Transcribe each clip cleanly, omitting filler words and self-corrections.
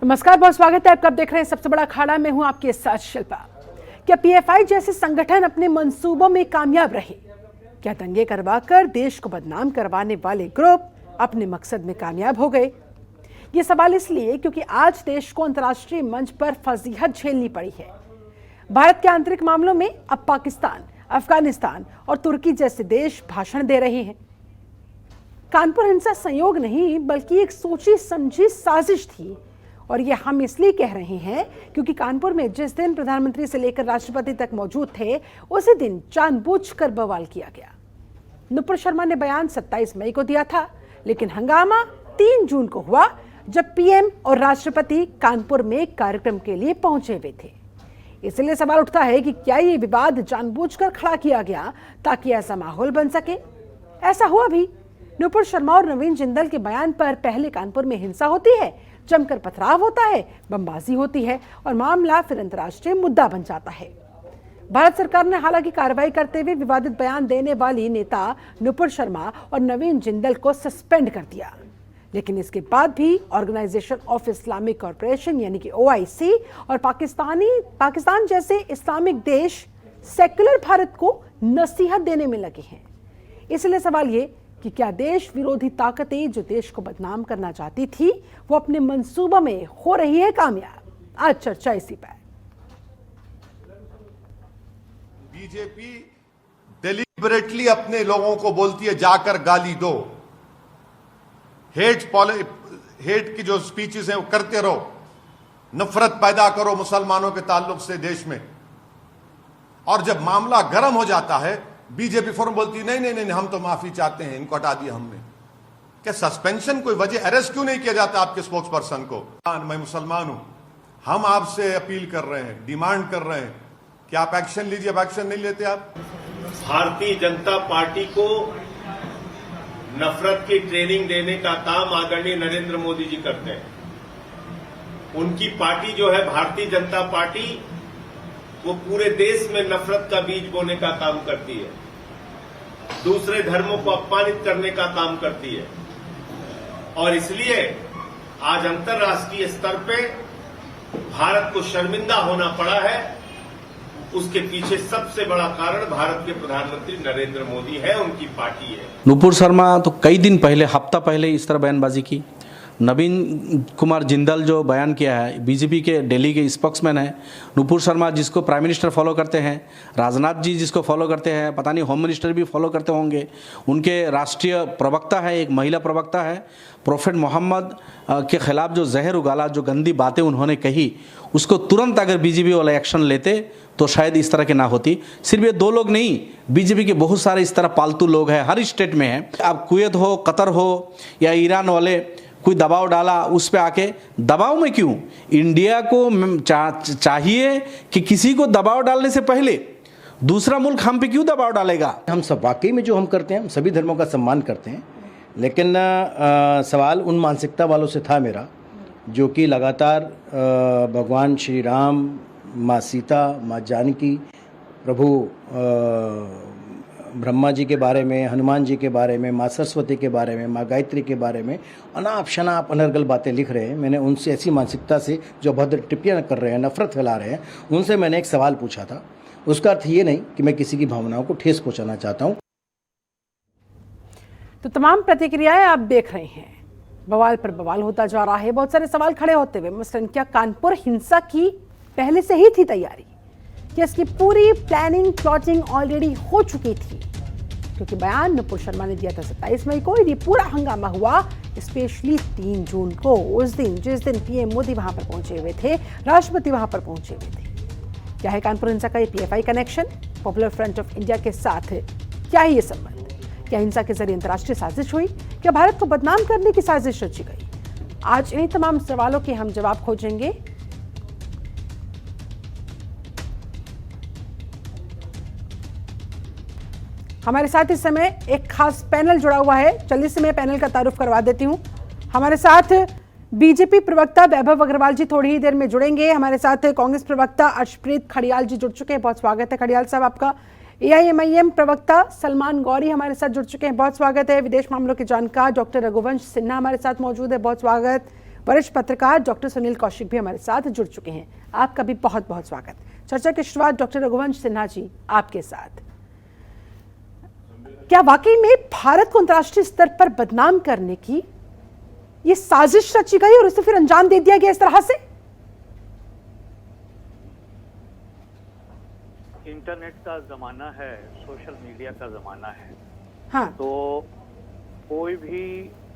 नमस्कार, बहुत स्वागत है आपका। आप देख रहे हैं सबसे बड़ा अखाड़ा। मैं हूं आपके साथ शिल्पा। क्या पीएफआई जैसे संगठन अपने मंसूबों में कामयाब रहे? क्या दंगे करवाकर देश को बदनाम करवाने वाले ग्रुप अपने मकसद में कामयाब हो गए? ये सवाल इसलिए क्योंकि आज देश को अंतर्राष्ट्रीय मंच पर फजीहत झेलनी पड़ी है। भारत के आंतरिक मामलों में अब पाकिस्तान, अफगानिस्तान और तुर्की जैसे देश भाषण दे रहे हैं। कानपुर हिंसा संयोग नहीं बल्कि एक सोची समझी साजिश थी, और ये हम इसलिए कह रहे हैं क्योंकि कानपुर में जिस दिन प्रधानमंत्री से लेकर राष्ट्रपति तक मौजूद थे, उसी दिन जानबूझकर बवाल किया गया। नुपुर शर्मा ने बयान 27 मई को दिया था, लेकिन हंगामा 3 जून को हुआ जब पीएम और राष्ट्रपति कानपुर में कार्यक्रम के लिए पहुंचे हुए थे। इसलिए सवाल उठता है कि क्या ये विवाद जानबूझकर खड़ा किया गया ताकि ऐसा माहौल बन सके? ऐसा हुआ भी। नुपुर शर्मा और नवीन जिंदल के बयान पर पहले कानपुर में हिंसा होती है, जमकर पथराव होता है, बमबाजी होती है और मामला फिर अंतर्राष्ट्रीय मुद्दा बन जाता है। भारत सरकार ने हालांकि कार्रवाई करते हुए विवादित बयान देने वाली नेता नुपुर शर्मा और नवीन जिंदल को सस्पेंड कर दिया, लेकिन इसके बाद भी ऑर्गेनाइजेशन ऑफ इस्लामिक कॉरपोरेशन यानी कि OIC और पाकिस्तान जैसे इस्लामिक देश सेक्युलर भारत को नसीहत देने में लगे हैं। इसलिए सवाल ये कि क्या देश विरोधी ताकतें जो देश को बदनाम करना चाहती थी, वो अपने मंसूबों में हो रही है कामयाब? आज चर्चा इसी पर। बीजेपी डेलिबरेटली अपने लोगों को बोलती है जाकर गाली दो, हेट की जो स्पीचेस हैं वो करते रहो, नफरत पैदा करो मुसलमानों के ताल्लुक से देश में। और जब मामला गर्म हो जाता है, बीजेपी फौरन बोलती नहीं नहीं नहीं हम तो माफी चाहते हैं, इनको हटा दिया हमने। क्या सस्पेंशन कोई वजह, अरेस्ट क्यों नहीं किया जाता आपके स्पोक्स पर्सन को? मैं मुसलमान हूं, हम आपसे अपील कर रहे हैं, डिमांड कर रहे हैं कि आप एक्शन लीजिए। अब एक्शन नहीं लेते आप। भारतीय जनता पार्टी को नफरत की ट्रेनिंग देने का काम आदरणीय नरेंद्र मोदी जी करते हैं। उनकी पार्टी जो है भारतीय जनता पार्टी, वो पूरे देश में नफरत का बीज बोने का काम करती है, दूसरे धर्मों को अपमानित करने का काम करती है। और इसलिए आज अंतर्राष्ट्रीय स्तर पे भारत को शर्मिंदा होना पड़ा है। उसके पीछे सबसे बड़ा कारण भारत के प्रधानमंत्री नरेंद्र मोदी है, उनकी पार्टी है। नुपुर शर्मा तो कई दिन पहले, हफ्ता पहले इस तरह बयानबाजी की। नवीन कुमार जिंदल जो बयान किया है, बीजेपी के दिल्ली के स्पोक्समैन है। नुपुर शर्मा जिसको प्राइम मिनिस्टर फॉलो करते हैं, राजनाथ जी जिसको फॉलो करते हैं, पता नहीं होम मिनिस्टर भी फॉलो करते होंगे। उनके राष्ट्रीय प्रवक्ता है, एक महिला प्रवक्ता है। प्रोफेट मोहम्मद के खिलाफ जो जहर उगाला, जो गंदी बातें उन्होंने कही, उसको तुरंत अगर बीजेपी वाले एक्शन लेते तो शायद इस तरह की ना होती। सिर्फ ये 2 लोग नहीं, बीजेपी के बहुत सारे इस तरह पालतू लोग हैं, हर स्टेट में हैं। अब कुवैत हो, कतर हो या ईरान वाले कोई दबाव डाला, उस पे आके दबाव में क्यों? इंडिया को चाहिए कि किसी को दबाव डालने से पहले दूसरा मुल्क हम पे क्यों दबाव डालेगा? हम सब वाकई में जो हम करते हैं, हम सभी धर्मों का सम्मान करते हैं, लेकिन सवाल उन मानसिकता वालों से था मेरा जो कि लगातार भगवान श्री राम, माँ सीता, माँ जानकी, प्रभु ब्रह्मा जी के बारे में, हनुमान जी के बारे में, माँ सरस्वती के बारे में, माँ गायत्री के बारे में अनाप शनाप अनर्गल बातें लिख रहे हैं। मैंने उनसे ऐसी मानसिकता से जो अभद्र टिप्पणियां कर रहे हैं, नफरत फैला रहे हैं, उनसे मैंने एक सवाल पूछा था। उसका अर्थ ये नहीं कि मैं किसी की भावनाओं को ठेस पहुंचाना चाहता हूँ। तो तमाम प्रतिक्रियाएं आप देख रहे हैं, बवाल पर बवाल होता जा रहा है। बहुत सारे सवाल खड़े होते हुए, मसलन क्या कानपुर हिंसा की पहले से ही थी तैयारी, कि इसकी पूरी प्लानिंग प्लॉटिंग ऑलरेडी हो चुकी थी? क्योंकि बयान नुपुर शर्मा ने दिया था 27 मई को, ये पूरा हंगामा हुआ स्पेशली 3 जून को, उस दिन जिस दिन पीएम मोदी वहां पर पहुंचे हुए थे, राष्ट्रपति वहां पर पहुंचे हुए थे। क्या है कानपुर हिंसा का ये PFI connection popular front of India के साथ? क्या है ये संबंध? क्या हिंसा के जरिए अंतर्राष्ट्रीय साजिश हुई? क्या भारत को बदनाम करने की साजिश रची गई? आज इन्हीं तमाम सवालों के हम जवाब खोजेंगे। हमारे साथ इस समय एक खास पैनल जुड़ा हुआ है। चलिए से मैं पैनल का तारुफ करवा देती हूं। हमारे साथ बीजेपी प्रवक्ता वैभव अग्रवाल जी थोड़ी ही देर में जुड़ेंगे। हमारे साथ कांग्रेस प्रवक्ता अर्शप्रीत खड़ियाल जी जुड़ चुके हैं। बहुत स्वागत है खड़ियाल साहब आपका। AIMIM प्रवक्ता सलमान गौरी हमारे साथ जुड़ चुके हैं। बहुत स्वागत है। विदेश मामलों के जानकार डॉक्टर रघुवंश सिन्हा हमारे साथ मौजूद है। बहुत स्वागत। वरिष्ठ पत्रकार डॉक्टर सुनील कौशिक भी हमारे साथ जुड़ चुके हैं। आपका भी बहुत बहुत स्वागत। चर्चा की शुरुआत डॉक्टर रघुवंश सिन्हा जी आपके साथ। क्या वाकई में भारत को अंतर्राष्ट्रीय स्तर पर बदनाम करने की ये साजिश रची गई और उसे फिर अंजाम दे दिया गया इस तरह से? इंटरनेट का जमाना है, सोशल मीडिया का जमाना है। हाँ। तो कोई भी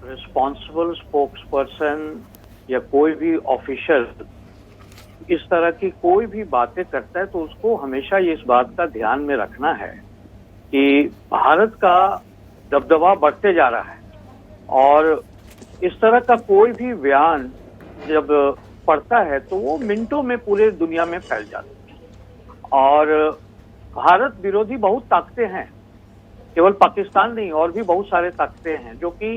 रिस्पॉन्सिबल स्पोक्स पर्सन या कोई भी ऑफिशियल इस तरह की कोई भी बातें करता है तो उसको हमेशा ये इस बात का ध्यान में रखना है कि भारत का दबदबा बढ़ते जा रहा है और इस तरह का कोई भी बयान जब पड़ता है तो वो मिनटों में पूरे दुनिया में फैल जाता है। और भारत विरोधी बहुत ताकतें हैं, केवल पाकिस्तान नहीं और भी बहुत सारे ताकतें हैं जो कि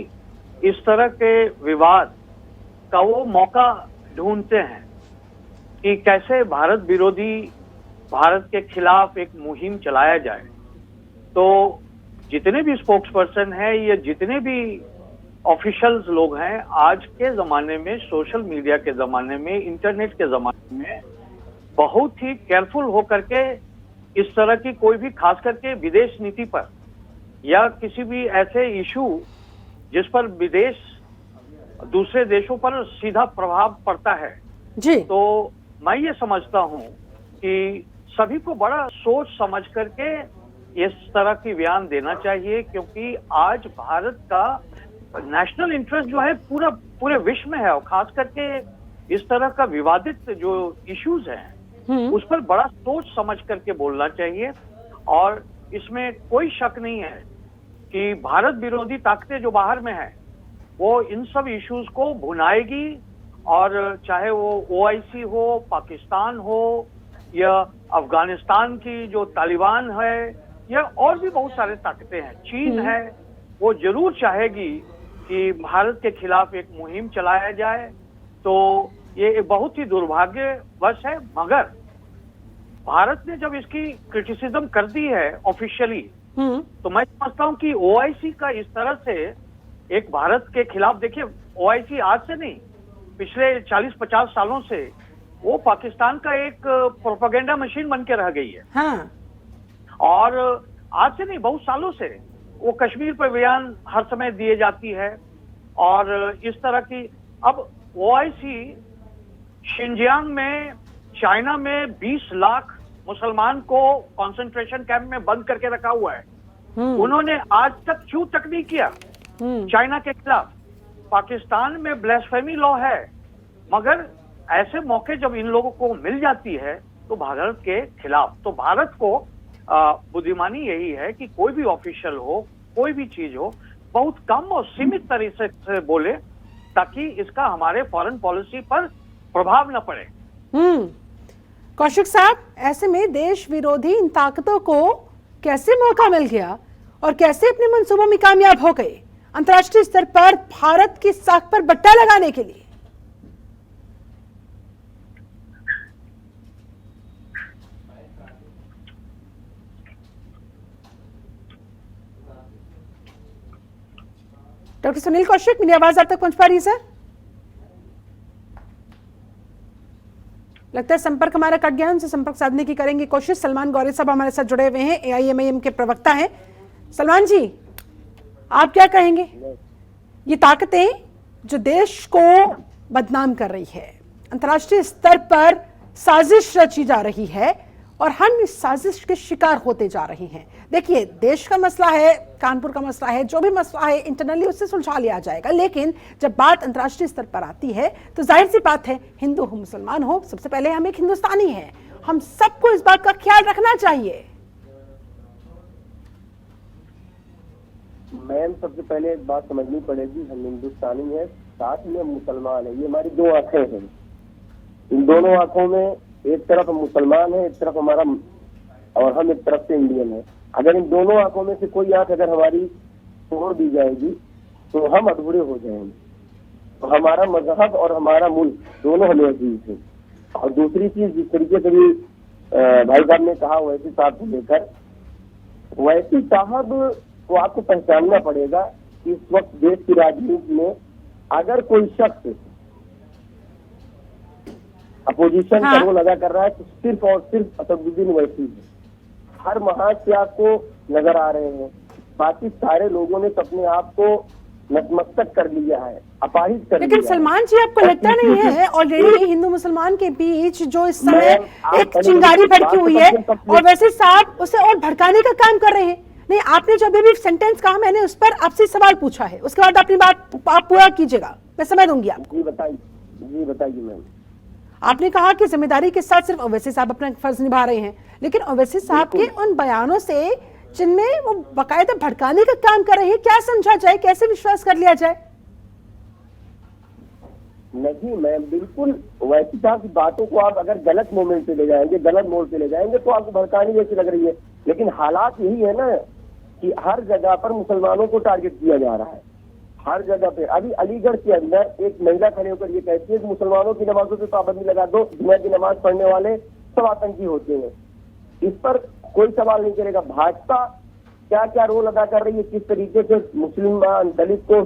इस तरह के विवाद का वो मौका ढूंढते हैं कि कैसे भारत विरोधी, भारत के खिलाफ एक मुहिम चलाया जाए। तो जितने भी स्पोक्स पर्सन हैं या जितने भी ऑफिशियल्स लोग हैं आज के जमाने में, सोशल मीडिया के जमाने में, इंटरनेट के जमाने में बहुत ही केयरफुल होकर के इस तरह की कोई भी, खास करके विदेश नीति पर या किसी भी ऐसे इशू जिस पर विदेश दूसरे देशों पर सीधा प्रभाव पड़ता है जी। तो मैं ये समझता हूं कि सभी को बड़ा सोच समझ करके इस तरह की बयान देना चाहिए, क्योंकि आज भारत का नेशनल इंटरेस्ट जो है पूरे विश्व में है और खास करके इस तरह का विवादित जो इश्यूज हैं उस पर बड़ा सोच समझ करके बोलना चाहिए। और इसमें कोई शक नहीं है कि भारत विरोधी ताकतें जो बाहर में है वो इन सब इश्यूज को भुनाएगी, और चाहे वो ओआईसी हो, पाकिस्तान हो या अफगानिस्तान की जो तालिबान है या और भी बहुत सारे ताकतें हैं, चीन है, वो जरूर चाहेगी कि भारत के खिलाफ एक मुहिम चलाया जाए। तो ये बहुत ही दुर्भाग्यवश है, मगर भारत ने जब इसकी क्रिटिसिज्म कर दी है ऑफिशियली तो मैं समझता हूं कि ओआईसी का इस तरह से एक भारत के खिलाफ, देखिए ओआईसी आज से नहीं, पिछले 40-50 सालों से वो पाकिस्तान का एक प्रोपेगेंडा मशीन बन के रह गई है। हाँ। और आज से नहीं, बहुत सालों से वो कश्मीर पर बयान हर समय दिए जाती है और इस तरह की। अब ओआईसी शिनजियांग में, चाइना में 20 लाख मुसलमान को कंसंट्रेशन कैंप में बंद करके रखा हुआ है। उन्होंने आज तक चू तक नहीं किया चाइना के खिलाफ। पाकिस्तान में ब्लेस्फेमी लॉ है, मगर ऐसे मौके जब इन लोगों को मिल जाती है तो भारत के खिलाफ। तो भारत को बुद्धिमानी यही है कि कोई भी ऑफिशियल हो, कोई भी चीज हो, बहुत कम और सीमित तरीके से बोले ताकि इसका हमारे फॉरेन पॉलिसी पर प्रभाव न पड़े। कौशिक साहब, ऐसे में देश विरोधी इन ताकतों को कैसे मौका मिल गया और कैसे अपने मंसूबों में कामयाब हो गए अंतर्राष्ट्रीय स्तर पर भारत की साख पर बट्टा लगाने के लिए? डॉक्टर सुनील कौशिक, मेरी आवाज आप तक पहुंच पा रही है सर? लगता है संपर्क हमारा कट गया, उनसे संपर्क साधने की करेंगे कोशिश। सलमान गौरी साहब हमारे साथ जुड़े हुए हैं, AIMIM के प्रवक्ता हैं। सलमान जी, आप क्या कहेंगे? ये ताकतें जो देश को बदनाम कर रही है, अंतर्राष्ट्रीय स्तर पर साजिश रची जा रही है और हम इस साजिश के शिकार होते जा रहे हैं। देखिए, देश का मसला है, कानपुर का मसला है, जो भी मसला है इंटरनली उससे सुलझा लिया जाएगा, लेकिन जब बात अंतर्राष्ट्रीय स्तर पर आती है तो जाहिर सी बात है, हिंदू हो मुसलमान हो, सबसे पहले हम एक हिंदुस्तानी हैं, हम सबको इस बात का ख्याल रखना चाहिए। मैम, सबसे पहले एक बात समझनी पड़ेगी, हम हिंदुस्तानी है, साथ में मुसलमान है। ये हमारी दो आंखें हैं। इन दोनों आंखों में एक तरफ मुसलमान है, एक तरफ हमारा, और हम एक तरफ से इंडियन है। अगर इन दोनों आंखों में से कोई आंख अगर हमारी तोड़ दी जाएगी तो हम अधूरे हो जाएंगे। तो हमारा मजहब और हमारा मुल्क दोनों हमें अजीज है। और दूसरी चीज, जिस तरीके से भी भाई साहब ने कहा वैसी साहब को लेकर, वैसी साहब को आपको पहचानना पड़ेगा कि इस वक्त देश की राजनीति में अगर कोई शख्स अपोजिशन हाँ। का रोल अदा कर रहा है, तो सिर्फ और सिर्फ असदुद्दीन ओवैसी है। हर महाज से आपको नजर आ रहे हैं, बाकी सारे लोगों ने तो अपने आप को नतमस्तक कर लिया है, अपाहिज कर लेकिन लिया है। सलमान जी, आपको लगता नहीं है ऑलरेडी हिंदू मुसलमान के बीच जो इस समय आप एक पहले चिंगारी बात भड़की तो हुई है करते हैं, और वैसे साहब उसे और भड़काने का काम कर रहे हैं? नहीं, आपने जो अभी भी सेंटेंस कहा, मैंने उस पर आपसे सवाल पूछा है, उसके बाद अपनी बात आप पूरा कीजिएगा, मैं समय दूंगी आपको। जी बताइए मैम। आपने कहा कि जिम्मेदारी के साथ सिर्फ ओवैसी साहब अपना फर्ज निभा रहे हैं, लेकिन ओवैसी साहब के उन बयानों से जिनमें वो बाकायदा भड़काने का काम कर रहे हैं, क्या समझा जाए, कैसे विश्वास कर लिया जाए? नहीं मैम, बिल्कुल वैसी साहब की बातों को आप अगर गलत मोमेंट पे ले जाएंगे, गलत मोड़ पे ले जाएंगे, तो आपको भड़कानी जैसी लग रही है। लेकिन हालात यही है ना कि हर जगह पर मुसलमानों को टारगेट किया जा रहा है, हर जगह पे। अभी अलीगढ़ के अंदर एक महिला खड़े होकर ये कहती है कि मुसलमानों की नमाजों पे पाबंदी लगा दो, जुम्मे की नमाज पढ़ने वाले सब आतंकी होते हैं। इस पर कोई सवाल नहीं करेगा। भाजपा क्या क्या रोल अदा कर रही है, किस तरीके से मुस्लिम दलित को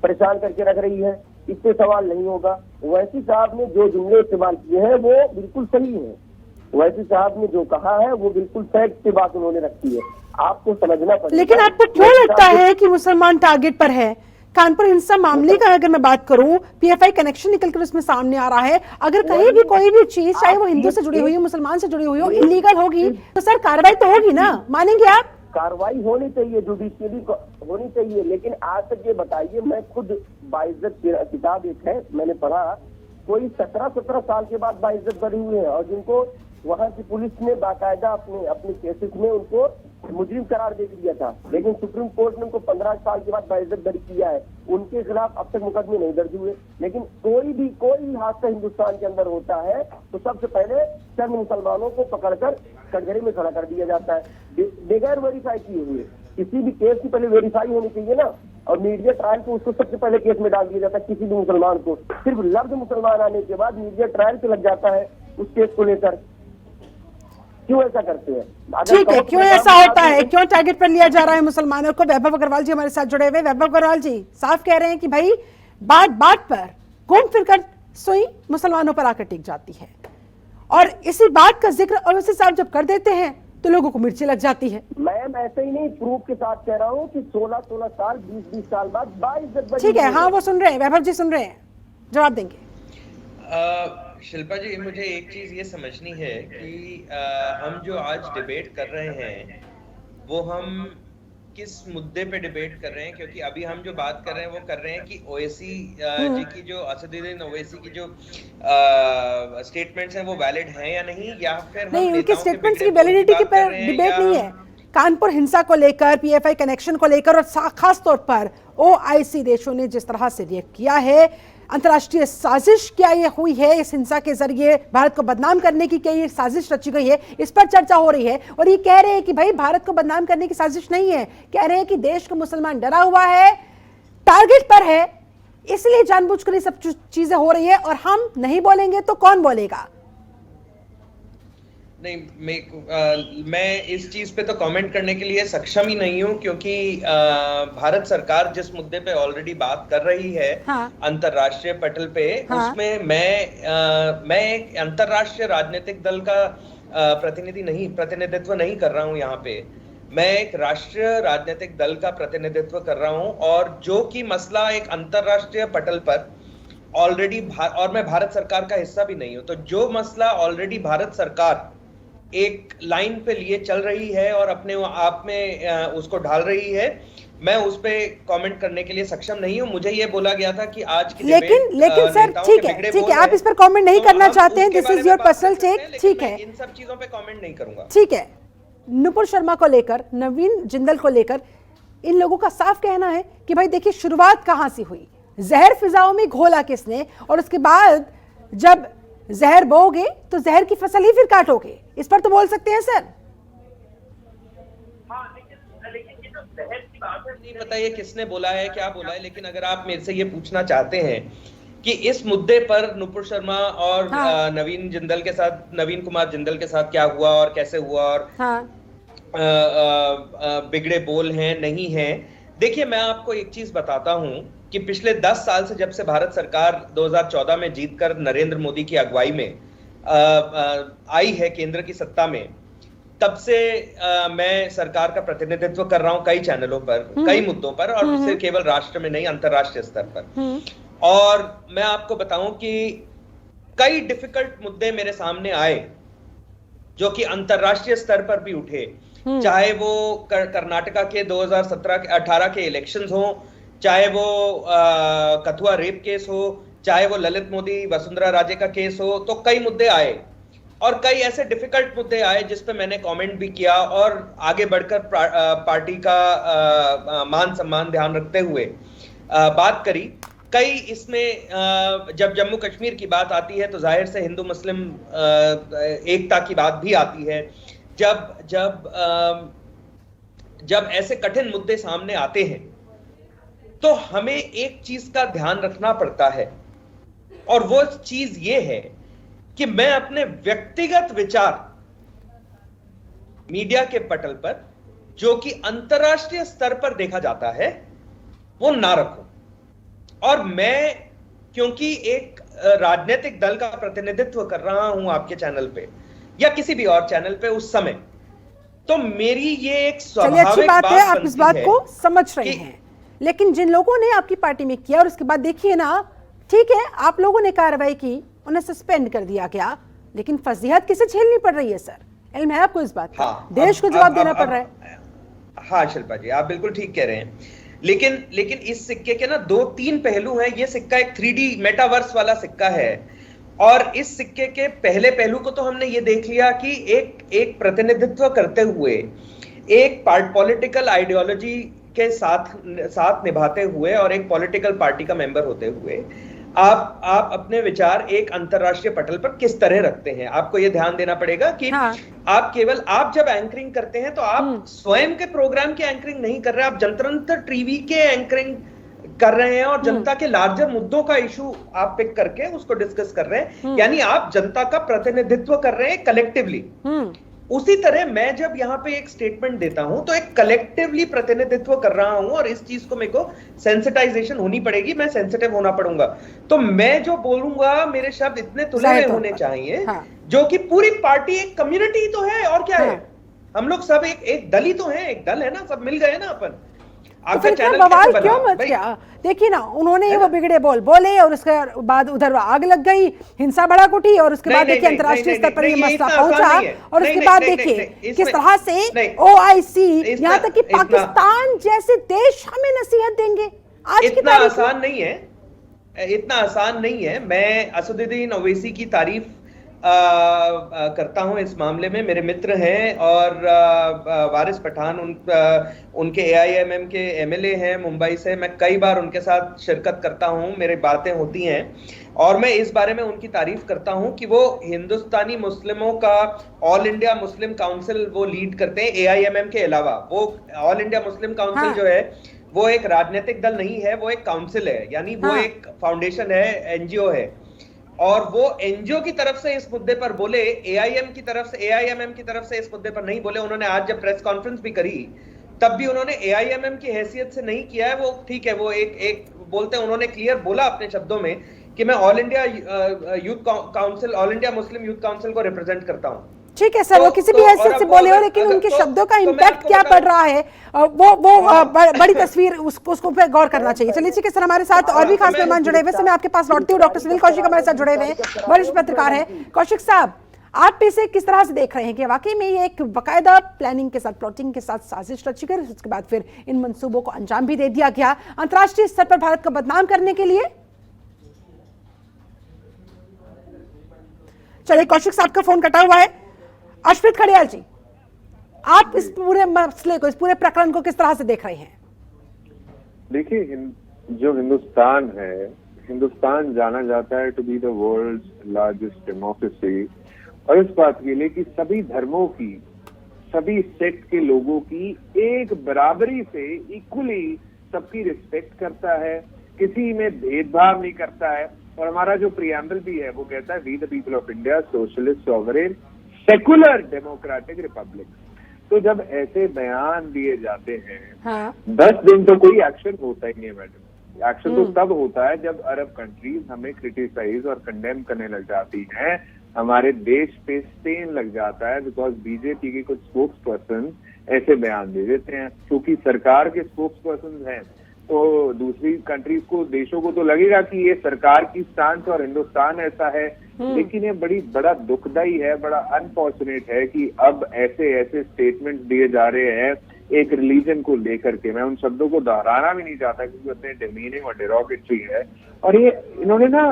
परेशान करके रख रही है, इस पे सवाल नहीं होगा। ओवैसी साहब ने जो जुमले इस्तेमाल किए हैं वो बिल्कुल सही है। ओवैसी साहब ने जो कहा है वो बिल्कुल फैक्ट की बात उन्होंने रखी है, आपको समझना पड़ेगा। लेकिन आपको क्यों लगता है कि मुसलमान टारगेट पर है? कानपुर हिंसा मामले का अगर मैं बात करूं, पीएफआई कनेक्शन निकलकर उसमें सामने आ रहा है। अगर कहीं भी कोई भी चीज, चाहे वो हिंदू से जुड़ी हुई हो, मुसलमान से जुड़ी हुई हो, इलीगल होगी तो सर कार्रवाई तो होगी ना, मानेंगे आप? कार्रवाई होनी चाहिए, जुडिशियरी होनी चाहिए। लेकिन आज तक ये बताइए, मैं खुद बाइज्जत किताब एक है मैंने पढ़ा, कोई 17 साल के बाद बाइज्जत बरी हुए हैं, और जिनको वहाँ की पुलिस ने बाकायदा अपने केसेस में उनको मुजरिम करार दे दिया था, लेकिन सुप्रीम कोर्ट ने उनको 15 साल के बाद बाइज्जत बरी किया है। उनके खिलाफ अब तक मुकदमे नहीं दर्ज हुए। लेकिन कोई भी हादसा हिंदुस्तान के अंदर होता है तो सबसे पहले चंद मुसलमानों को पकड़कर कटघरे में खड़ा कर दिया जाता है, बगैर वेरीफाई किए हुए। किसी भी केस की पहले वेरीफाई होनी चाहिए ना, और मीडिया ट्रायल को उसको सबसे पहले केस में डाल दिया जाता है। किसी भी मुसलमान को सिर्फ लफ्ज मुसलमान आने के बाद मीडिया ट्रायल पे लग जाता है उस केस को लेकर। क्यों ऐसा करते हैं? ठीक है, क्यों ऐसा होता है, क्यों टारगेट पर लिया जा रहा है मुसलमानों को? वैभव अग्रवाल जी हमारे साथ जुड़े हुए। वैभव अग्रवाल जी साफ कह रहे हैं कि भाई बात बात पर घूम फिरकर सुई मुसलमानों पर आकर टिक जाती है, और इसी बात का जिक्र ओवैसी साहब जब कर देते हैं तो लोगों को मिर्ची लग जाती है। मैम ऐसे ही नहीं, प्रूफ के साथ कह रहा हूँ कि 16 साल 20 साल बाद बाइज्जत बरी। ठीक है, हाँ वो सुन रहे हैं, वैभव जी सुन रहे हैं, जवाब देंगे। शिल्पा जी, मुझे एक चीज ये समझनी है कि हम जो आज डिबेट कर रहे हैं वो हम किस मुद्दे पे डिबेट कर रहे हैं, क्योंकि अभी हम जो बात कर रहे हैं वो कर रहे हैं कि ओवैसी जी की जो असदुद्दीन ओवैसी की जो स्टेटमेंट्स हैं वो वैलिड हैं या नहीं, या फिर हम नहीं, उनके नेताओं के स्टेटमेंट्स की बिगड़े वैलिडिटी के बात कर पर रहे हैं, डिबेट या नहीं है। कानपुर हिंसा को लेकर, पीएफआई कनेक्शन को लेकर, और खास तौर पर ओआईसी देशों ने जिस तरह से रिएक्ट किया है, अंतर्राष्ट्रीय साजिश क्या ये हुई है, इस हिंसा के जरिए भारत को बदनाम करने की क्या ये साजिश रची गई है, इस पर चर्चा हो रही है। और ये कह रहे हैं कि भाई भारत को बदनाम करने की साजिश नहीं है, कह रहे हैं कि देश का मुसलमान डरा हुआ है, टारगेट पर है, इसलिए जानबूझकर ये सब चीजें हो रही है, और हम नहीं बोलेंगे तो कौन बोलेगा? नहीं, मैं इस चीज पे तो कमेंट करने के लिए सक्षम ही नहीं हूँ, क्योंकि भारत सरकार जिस मुद्दे पे ऑलरेडी बात कर रही है अंतरराष्ट्रीय पटल पे, उसमें मैं एक अंतरराष्ट्रीय राजनीतिक दल का प्रतिनिधित्व नहीं कर रहा हूँ। यहाँ पे मैं एक राष्ट्रीय राजनीतिक दल का प्रतिनिधित्व कर रहा हूँ, और जो कि मसला एक अंतरराष्ट्रीय पटल पर ऑलरेडी और मैं भारत सरकार का हिस्सा भी नहीं हूँ, तो जो मसला ऑलरेडी भारत सरकार एक लाइन पे लिए चल रही है और अपने आप में उसको ढाल रही है, मैं उस पे कमेंट करने के लिए सक्षम नहीं हूं। मुझे ये बोला गया था कि आज की लेकिन सर ठीक है, आप इस पर कमेंट नहीं करना चाहते हैं, this is your personal take, ठीक है, इन सब चीजों पे कमेंट नहीं करूंगा। ठीक है। नुपुर शर्मा को लेकर, नवीन जिंदल को लेकर इन लोगों का साफ कहना है कि भाई देखिए शुरुआत कहां से हुई, जहर फिजाओं में घोला किसने, और उसके बाद जब जहर बोओगे तो जहर की फसल ही फिर काटोगे, इस पर तो बोल सकते हैं सर। नहीं पता ये किसने बोला है, क्या बोला है, लेकिन अगर आप मेरे से ये पूछना चाहते हैं कि इस मुद्दे पर नुपुर शर्मा और नवीन कुमार जिंदल के साथ क्या हुआ और कैसे हुआ, और बिगड़े बोल हैं नहीं हैं, देखिए मैं आपको एक चीज बताता हूं कि पिछले 10 साल से, जब से भारत सरकार 2014 में जीतकर नरेंद्र मोदी की अगुवाई में आई है केंद्र की सत्ता में, तब से मैं सरकार का प्रतिनिधित्व कर रहा हूं कई चैनलों पर, कई मुद्दों पर, और सिर्फ केवल राष्ट्र में नहीं, अंतरराष्ट्रीय स्तर पर। और मैं आपको बताऊं कि कई डिफिकल्ट मुद्दे मेरे सामने आए जो कि अंतरराष्ट्रीय स्तर पर भी उठे, चाहे वो कर्नाटका के 2017-18 के इलेक्शंस हो, चाहे वो कथुआ रेप केस हो, चाहे वो ललित मोदी वसुंधरा राजे का केस हो, तो कई मुद्दे आए और कई ऐसे डिफिकल्ट मुद्दे आए जिस पे मैंने कमेंट भी किया और आगे बढ़कर पार्टी का मान सम्मान ध्यान रखते हुए बात करी। कई इसमें जब जम्मू कश्मीर की बात आती है तो जाहिर से हिंदू मुस्लिम एकता की बात भी आती है। जब ऐसे कठिन मुद्दे सामने आते हैं तो हमें एक चीज का ध्यान रखना पड़ता है, और वो चीज ये है कि मैं अपने व्यक्तिगत विचार मीडिया के पटल पर, जो कि अंतरराष्ट्रीय स्तर पर देखा जाता है, वो ना रखूं। और मैं क्योंकि एक राजनीतिक दल का प्रतिनिधित्व कर रहा हूं आपके चैनल पे या किसी भी और चैनल पे उस समय, तो मेरी ये एक स्वाभाविक अच्छी बात है, आप इस बात को समझ रहे कि हैं। लेकिन जिन लोगों ने आपकी पार्टी में किया और उसके बाद देखिए ना, ठीक है आप लोगों ने कार्रवाई की, उन्हें सस्पेंड कर दिया गया, लेकिन फजीहत किसे झेलनी पड़ रही है सर? इल्म है आपको इस बात का? हाँ, देश को जवाब देना पड़ रहा है। हाँ शिल्पा जी, आप बिल्कुल ठीक कह रहे हैं। लेकिन इस सिक्के के ना 2-3 पहलू हैं। ये सिक्का एक 3D मेटावर्स वाला सिक्का है, और इस सिक्के के पहले पहलू को तो हमने ये देख लिया कि एक प्रतिनिधित्व करते हुए, एक पॉलिटिकल आइडियोलॉजी के साथ निभाते हुए और एक पॉलिटिकल पार्टी का मेंबर होते हुए आप अपने विचार एक अंतरराष्ट्रीय पटल पर किस तरह रखते हैं। आपको यह ध्यान देना पड़ेगा कि हाँ। आप जब एंकरिंग करते हैं तो आप स्वयं के प्रोग्राम की एंकरिंग नहीं कर रहे, आप जनतंत्र टीवी के एंकरिंग कर रहे हैं और जनता के लार्जर मुद्दों का इशू आप पिक करके उसको डिस्कस कर रहे हैं, यानी आप जनता का प्रतिनिधित्व कर रहे हैं कलेक्टिवली। उसी तरह मैं जब यहाँ पे एक स्टेटमेंट देता हूं तो एक कलेक्टिवली प्रतिनिधित्व कर रहा हूं, और इस चीज को मेरे को सेंसिटाइजेशन होनी पड़ेगी, मैं सेंसिटिव होना पड़ूंगा। तो मैं जो बोलूंगा, मेरे शब्द इतने तुले हुए होने चाहिए, हाँ। जो कि पूरी पार्टी एक कम्युनिटी तो है, और क्या हाँ। है, हम लोग सब एक दल ही तो है, एक दल है ना, सब मिल गए ना अपन। तो फिर इतना बवाल क्यों मच गया? देखिए ना, उन्होंने वो बिगड़े बोल बोले और उसके बाद उधर आग लग गई, हिंसा भड़क उठी, और उसके बाद देखिए अंतर्राष्ट्रीय स्तर पर ये मसला पहुंचा, और उसके बाद देखिए किस तरह से OIC, यहाँ तक कि पाकिस्तान जैसे देश हमें नसीहत देंगे आज की इतना तारीख में। आसान नहीं है, इतना आसान नहीं है। मैं असदुद्दीन ओवैसी की तारीफ करता हूं इस मामले में, मेरे मित्र हैं, और वारिस पठान उनके AIMM के MLA हैं मुंबई से। मैं कई बार उनके साथ शिरकत करता हूं, मेरी बातें होती हैं, और मैं इस बारे में उनकी तारीफ करता हूं कि वो हिंदुस्तानी मुस्लिमों का ऑल इंडिया मुस्लिम काउंसिल वो लीड करते हैं। AIMM के अलावा वो ऑल इंडिया मुस्लिम काउंसिल हाँ। जो है वो एक राजनीतिक दल नहीं है, वो एक काउंसिल है, यानी वो हाँ। एक फाउंडेशन है, NGO है। और वो NGO की तरफ से इस मुद्दे पर बोले, AIMM की तरफ से इस मुद्दे पर नहीं बोले। उन्होंने आज जब प्रेस कॉन्फ्रेंस भी करी तब भी उन्होंने AIMM की हैसियत से नहीं किया है। वो ठीक है, वो एक बोलते हैं, उन्होंने क्लियर बोला अपने शब्दों में कि मैं all India youth council, all India Muslim youth council को रिप्रेजेंट करता हूं। ठीक है सर, वो किसी भी हैसियत से बोले हो, लेकिन उनके शब्दों का इम्पैक्ट क्या पड़ रहा है, वो बड़ी तस्वीर, उसको पे गौर करना चाहिए। चलिए ठीक है सर, हमारे साथ और भी खास मेहमान जुड़े हुए हैं। मैं आपके पास लौटती हूँ। डॉक्टर सुनील कौशिक हमारे साथ जुड़े हुए हैं, वरिष्ठ पत्रकार हैं। कौशिक साहब, आप इसे किस तरह से देख रहे हैं कि वाकई में ये एक बाकायदा प्लानिंग के साथ, प्लॉटिंग के साथ साजिश रची गई, उसके बाद फिर इन मंसूबों को अंजाम भी दे दिया गया अंतर्राष्ट्रीय स्तर पर भारत को बदनाम करने के लिए? चलिए, कौशिक साहब का फोन कटा हुआ है। अशप्रीत खड़ियाल जी, आप इस पूरे मसले को, इस पूरे प्रकरण को किस तरह से देख रहे हैं? देखिए, जो हिंदुस्तान है, हिंदुस्तान जाना जाता है to be the world's largest democracy, और इस बात के लिए कि सभी धर्मों की, सभी सेक्ट के लोगों की एक बराबरी से इक्वली सबकी रिस्पेक्ट करता है, किसी में भेदभाव नहीं करता है। और हमारा जो प्रियम्बल भी है वो कहता है, we the people of India socialist sovereign secular democratic republic. तो जब ऐसे बयान दिए जाते हैं, हाँ। 10 दिन तो कोई एक्शन होता ही नहीं है मैडम। एक्शन तो तब होता है जब अरब कंट्रीज हमें क्रिटिसाइज और कंडेम करने लग जाती हैं, हमारे देश पे स्टेन लग जाता है, बिकॉज बीजेपी के कुछ स्पोक्स पर्सन ऐसे बयान दे देते हैं। क्योंकि सरकार के स्पोक्स पर्सन हैं तो दूसरी कंट्रीज को, देशों को तो लगेगा कि ये सरकार की स्टांस और हिंदुस्तान ऐसा है, लेकिन ये बड़ा दुखदाई है, बड़ा अनफॉर्चुनेट है कि अब ऐसे ऐसे स्टेटमेंट दिए जा रहे हैं एक रिलीजन को लेकर के। मैं उन शब्दों को दोहराना भी नहीं चाहता क्योंकि उतने डिमीनिंग और डेरोगेटरी है। और ये इन्होंने ना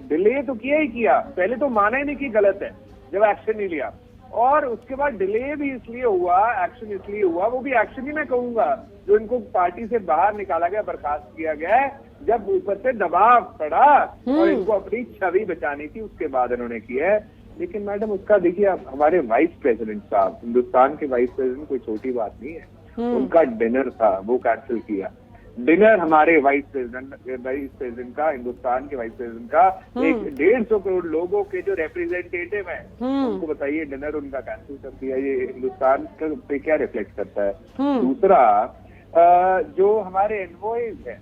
डिले तो किया ही किया, पहले तो माना ही नहीं कि गलत है जब एक्शन नहीं लिया, और उसके बाद डिले भी इसलिए हुआ, एक्शन इसलिए हुआ, वो भी एक्शन ही मैं कहूंगा जो इनको पार्टी से बाहर निकाला गया, बर्खास्त किया गया है, जब ऊपर से दबाव पड़ा और इनको अपनी छवि बचानी थी, उसके बाद इन्होंने किया है। लेकिन मैडम उसका देखिए, आप हमारे वाइस प्रेसिडेंट साहब, हिंदुस्तान के वाइस प्रेसिडेंट कोई छोटी बात नहीं है, उनका डिनर था वो कैंसिल किया। डिनर हमारे वाइस प्रेसिडेंट का, हिंदुस्तान के वाइस प्रेसिडेंट का 150 करोड़ लोगों के जो रिप्रेजेंटेटिव हैं, उनको बताइए डिनर उनका कैंसिल कर दिया। ये हिंदुस्तान पे क्या रिफ्लेक्ट करता है? दूसरा, जो हमारे एनवॉयज हैं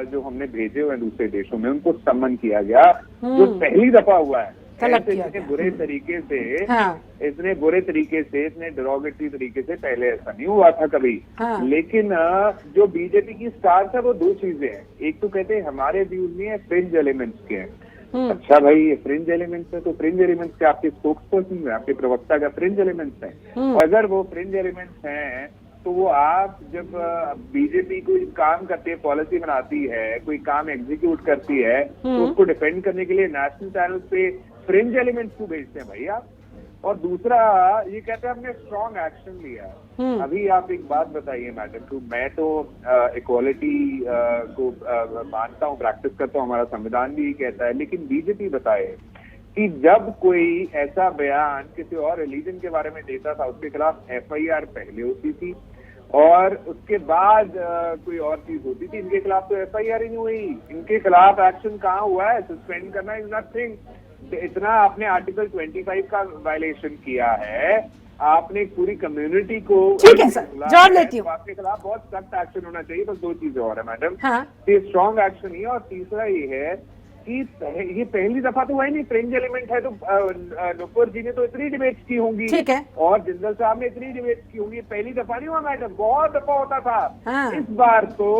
जो हमने भेजे हुए हैं दूसरे देशों में, उनको सम्मन किया गया, जो पहली दफा हुआ है। इतने बुरे तरीके से, इतने डेरोगेटरी तरीके से पहले ऐसा नहीं हुआ था कभी। लेकिन जो बीजेपी की स्टार्स है वो दो चीजें हैं। एक तो कहते हैं हमारे व्यूज नहीं है, फ्रिंज एलिमेंट्स के हैं। अच्छा भाई, ये फ्रिंज एलिमेंट्स है तो फ्रिंज एलिमेंट्स के आपके स्पोक्स पर्सन में, आपके प्रवक्ता का फ्रिंज एलिमेंट्स है। और अगर वो फ्रिंज एलिमेंट्स हैं तो वो आप जब बीजेपी कोई काम करती है, पॉलिसी बनाती है, कोई काम एग्जीक्यूट करती है, तो उसको डिफेंड करने के लिए नेशनल चैनल पे फ्रिंज एलिमेंट्स को भेजते हैं भैया। और दूसरा, ये कहते हैं हमने स्ट्रॉन्ग एक्शन लिया। अभी आप एक बात बताइए मैडम, तो मैं तो इक्वालिटी को मानता हूँ, प्रैक्टिस करता हूँ, हमारा संविधान भी कहता है, लेकिन बीजेपी बताए कि जब कोई ऐसा बयान किसी और रिलीजन के बारे में देता था, उसके खिलाफ FIR पहले होती थी और उसके बाद कोई और चीज होती थी। इनके खिलाफ तो FIR ही नहीं हुई, इनके खिलाफ एक्शन कहाँ हुआ है? सस्पेंड करना इज नथिंग। इतना आपने आर्टिकल 25 का वायलेशन किया है, आपने पूरी कम्युनिटी को, ठीक है सर, जवाब लेती हूँ, आपके खिलाफ बहुत सख्त एक्शन होना चाहिए। बस दो चीजें और है मैडम, हाँ। ये स्ट्रॉन्ग एक्शन ही है। और तीसरा ये है कि ये पहली दफा तो हुआ ही नहीं, फ्रिंज एलिमेंट है तो नुपुर जी ने तो इतनी डिबेट्स की होंगी, ठीक है, और जिंदल साहब ने इतनी डिबेट्स की होंगी, पहली दफा नहीं हुआ मैडम, बहुत दफा होता था। हाँ। इस बार तो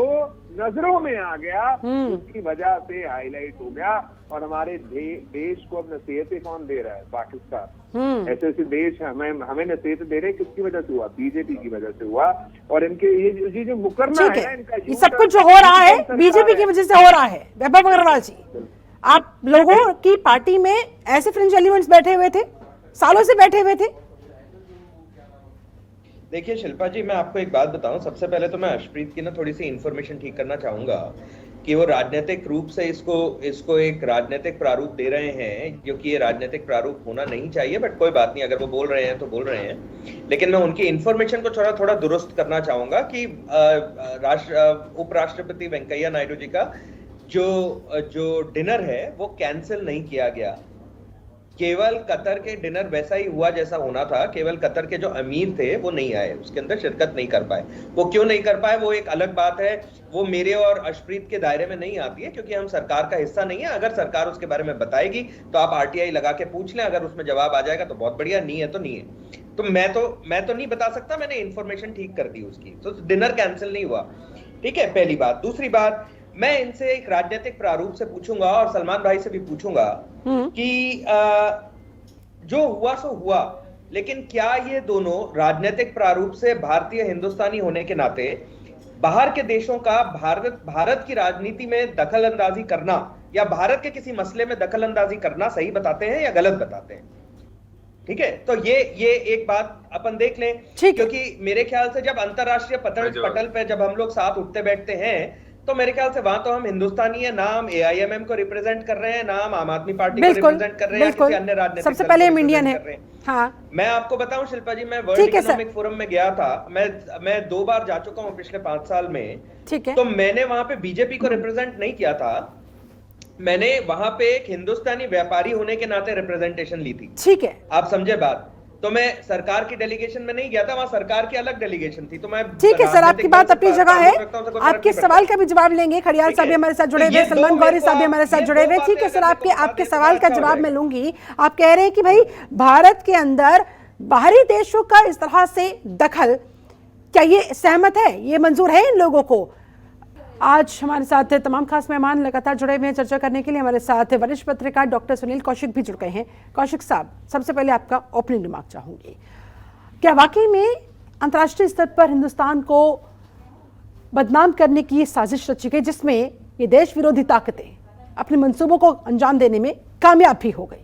नजरों में आ गया, उसकी वजह से हाईलाइट हो गया। और हमारे देश को अब नसीहतें कौन दे रहा है? पाकिस्तान। ऐसे ऐसे देश हमें नसीहतें दे रहे हैं, किसकी वजह से हुआ? बीजेपी की वजह से हुआ। और इनके ये जो मुकरना है ना, इनका ये सब कुछ जो हो रहा है बीजेपी की वजह से हो रहा है। वैभव अग्रवाल जी, आप लोगों की पार्टी में ऐसे फ्रिंज एलिमेंट्स बैठे हुए थे, सालों से बैठे हुए थे। देखिए शिल्पा जी, मैं आपको एक बात बताऊं। सबसे पहले तो मैं अशप्रीत की ना थोड़ी सी इंफॉर्मेशन ठीक करना चाहूंगा कि वो राजनीतिक रूप से इसको एक राजनीतिक प्रारूप दे रहे हैं, जो कि ये राजनीतिक प्रारूप होना नहीं चाहिए, बट कोई बात नहीं, अगर वो बोल रहे हैं तो बोल रहे हैं। लेकिन मैं उनकी इंफॉर्मेशन को थोड़ा दुरुस्त करना चाहूंगा कि उपराष्ट्रपति वेंकैया नायडू जी का जो डिनर है वो कैंसिल नहीं किया गया। केवल कतर के डिनर वैसा ही हुआ जैसा होना था, केवल कतर के जो अमीर थे वो नहीं आए, उसके अंदर शिरकत नहीं कर पाए। वो क्यों नहीं कर पाए वो एक अलग बात है, वो मेरे और अशप्रीत के दायरे में नहीं आती है, क्योंकि हम सरकार का हिस्सा नहीं है। अगर सरकार उसके बारे में बताएगी तो आप RTI लगा के पूछ लें, अगर उसमें जवाब आ जाएगा तो बहुत बढ़िया, नहीं है तो नहीं है। तो मैं तो नहीं बता सकता, मैंने इंफॉर्मेशन ठीक कर दी उसकी। तो डिनर कैंसिल नहीं हुआ, ठीक है, पहली बात। दूसरी बात, मैं इनसे एक राजनीतिक प्रारूप से पूछूंगा और सलमान भाई से भी पूछूंगा कि जो हुआ सो हुआ, लेकिन क्या ये दोनों राजनीतिक प्रारूप से भारतीय हिंदुस्तानी होने के नाते बाहर के देशों का भारत की राजनीति में दखल अंदाजी करना या भारत के किसी मसले में दखल अंदाजी करना सही बताते हैं या गलत बताते हैं? ठीक है, तो ये एक बात अपन देख लें, क्योंकि मेरे ख्याल से जब अंतरराष्ट्रीय पटल पे जब हम लोग साथ उठते बैठते हैं तो मेरे ख्याल से वहां तो हम हिंदुस्तानी है, नाम AIMM को रिप्रेजेंट कर रहे हैं, नाम आम आदमी पार्टी को रिप्रेजेंट कर रहे हैं, किसी अन्य राजनीतिक सबसे पहले हम इंडियन है। हाँ। मैं आपको बताऊं शिल्पा जी, मैं वर्ल्ड इकोनॉमिक फोरम में गया था, मैं 2 बार जा चुका हूं पिछले 5 साल में। ठीक है। तो मैंने वहां पे बीजेपी को रिप्रेजेंट नहीं किया था, मैंने वहां पे एक हिंदुस्तानी व्यापारी होने के नाते रिप्रेजेंटेशन ली थी। ठीक है, आप समझे बात। तो मैं सरकार की डेलीगेशन में नहीं गया था, वहां सरकार की अलग डेलीगेशन थी। तो मैं ठीक है सर, आपकी बात अपनी जगह है, आपके सवाल का भी जवाब लेंगे। खड़ियाल साहब भी हमारे साथ जुड़े हुए, सलमान गौरी साहब भी हमारे साथ जुड़े हुए। ठीक है सर, आपके सवाल का जवाब मैं लूंगी। आप कह रहे हैं कि भाई भारत के अंदर बाहरी देशों का इस तरह से दखल, क्या ये सहमत है, ये मंजूर है इन लोगों को? आज हमारे साथ तमाम खास मेहमान लगातार जुड़े हुए हैं चर्चा करने के लिए। हमारे साथ वरिष्ठ पत्रकार डॉक्टर सुनील कौशिक भी जुड़ गए हैं। कौशिक साहब, सबसे पहले आपका ओपनिंग रिमार्क चाहूंगी। क्या वाकई में अंतर्राष्ट्रीय स्तर पर हिंदुस्तान को बदनाम करने की ये साजिश रची गई, जिसमें ये देश विरोधी ताकतें अपने मंसूबों को अंजाम देने में कामयाब भी हो गई?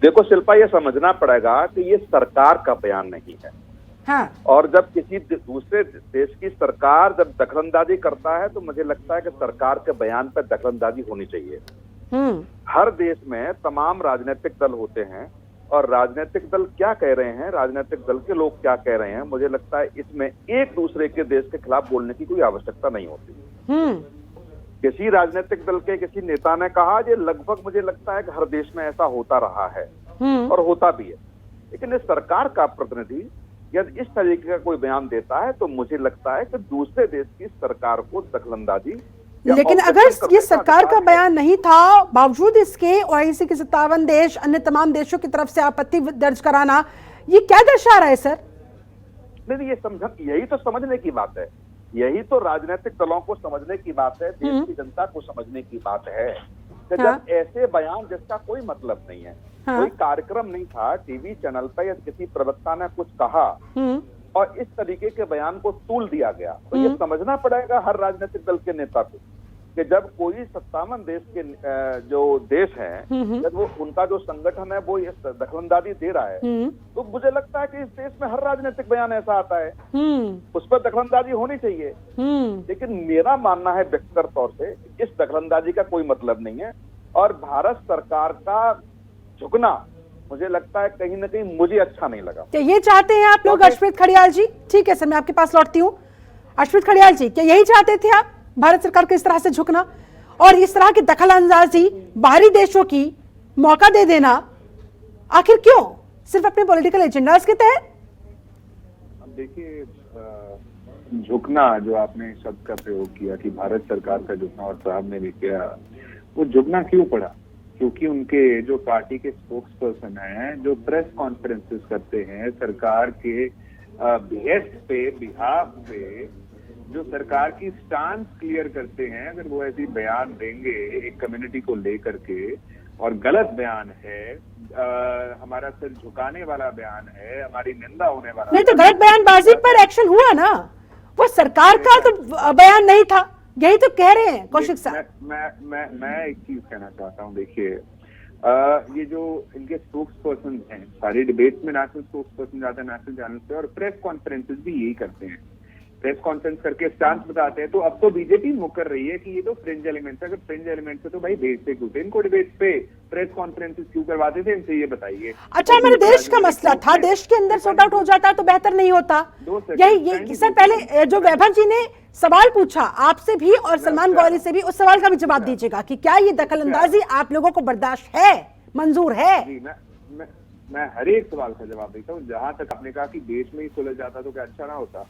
देखो शिल्पा, ये समझना पड़ेगा कि ये सरकार का बयान नहीं है। हाँ। और जब किसी दूसरे देश की सरकार जब दखलंदाजी करता है तो मुझे लगता है कि सरकार के बयान पर दखलंदाजी होनी चाहिए। हर देश में तमाम राजनीतिक दल होते हैं और राजनीतिक दल क्या कह रहे हैं, राजनीतिक दल के लोग क्या कह रहे हैं, मुझे लगता है इसमें एक दूसरे के देश के खिलाफ बोलने की कोई आवश्यकता नहीं होती। किसी राजनीतिक दल के किसी नेता ने कहा, ये लगभग मुझे लगता है कि हर देश में ऐसा होता रहा है और होता भी है। लेकिन इस सरकार का प्रतिनिधि यदि इस तरीके का कोई बयान देता है तो मुझे लगता है कि दूसरे देश की सरकार को दखलंदाजी, लेकिन अगर ये सरकार का बयान नहीं था, बावजूद इसके ओआईसी के 57 देश, अन्य तमाम देशों की तरफ से आपत्ति दर्ज कराना, ये क्या दर्शा रहा है सर? नहीं, ये यही तो समझने की बात है, यही तो राजनीतिक दलों को समझने की बात है, देश की जनता को समझने की बात है कि जब ऐसे बयान जिसका कोई मतलब नहीं है, कोई कार्यक्रम नहीं था टीवी चैनल पर या किसी प्रवक्ता ने कुछ कहा और इस तरीके के बयान को तूल दिया गया, तो ये समझना पड़ेगा हर राजनीतिक दल के नेता को कि जब कोई 57 देश के जो देश हैं, जब वो उनका जो संगठन है वो इस दखलंदाजी दे रहा है, तो मुझे लगता है कि इस देश में हर राजनीतिक बयान ऐसा आता है, उस पर दखलंदाजी होनी चाहिए। लेकिन मेरा मानना है व्यक्तिगत तौर से इस दखलंदाजी का कोई मतलब नहीं है और भारत सरकार का झुकना मुझे लगता है कहीं ना कहीं मुझे अच्छा नहीं लगा। क्या ये चाहते हैं आप लोग अश्वित खड़ियाल जी? ठीक है सर, मैं आपके पास लौटती हूँ। अश्वित खड़ियाल जी, क्या यही चाहते थे आप, भारत सरकार को इस तरह से झुकना और इस तरह की दखल अंदाजी बाहरी देशों की मौका दे देना? आखिर क्यों? सिर्फ अपने पॉलिटिकल एजेंडास के तहत? देखिए, झुकना जो आपने शब्द का प्रयोग किया कि भारत सरकार का झुकना, और साहब ने भी किया, वो झुकना क्यों पड़ा? क्योंकि उनके जो पार्टी के स्पोक्स पर्सन हैं, जो प्रेस कॉन्फ्रेंसेस करते हैं सरकार के बिहेस्ट पे, बिहाफ पे, जो सरकार की स्टांस क्लियर करते हैं, अगर वो ऐसी बयान देंगे एक कम्युनिटी को लेकर के और गलत बयान है, हमारा सिर झुकाने वाला बयान है, हमारी निंदा होने वाला, नहीं तो गलत बयानबाजी पर एक्शन हुआ ना, वो सरकार का तो बयान नहीं था, यही तो कह रहे हैं कौशिक साहब। मैं एक चीज कहना चाहता हूँ, देखिए ये जो इनके स्पोक्स पर्सन हैं, सारी डिबेट्स में नेशनल स्पोक्स पर्सन जाते हैं नेशनल चैनल पे और प्रेस कॉन्फ्रेंसेस भी यही करते हैं, प्रेस कॉन्फ्रेंस करके स्टांस बताते हैं। तो अब तो बीजेपी मुकर रही है कि ये तो फ्रिंज एलिमेंट्स है, अगर फ्रिंज एलिमेंट्स है तो भाई भेजते क्यों थे इनको डिबेट्स पे, प्रेस कॉन्फ्रेंसेस क्यों करवाते थे, इनसे ये बताइए। अच्छा, हमारे देश का मसला था, देश के अंदर सॉर्ट आउट हो जाता तो बेहतर नहीं होता? यही सर, पहले जो वैभव जी ने सवाल पूछा आपसे भी और सलमान गौरी से भी, उस सवाल का भी जवाब दीजिएगा कि क्या ये दखलंदाजी आप लोगों को बर्दाश्त है, मंजूर है? जी, मैं हर एक सवाल का जवाब देता हूँ। जहां तक आपने कहा कि देश में ही सुलझ जाता तो क्या अच्छा ना होता,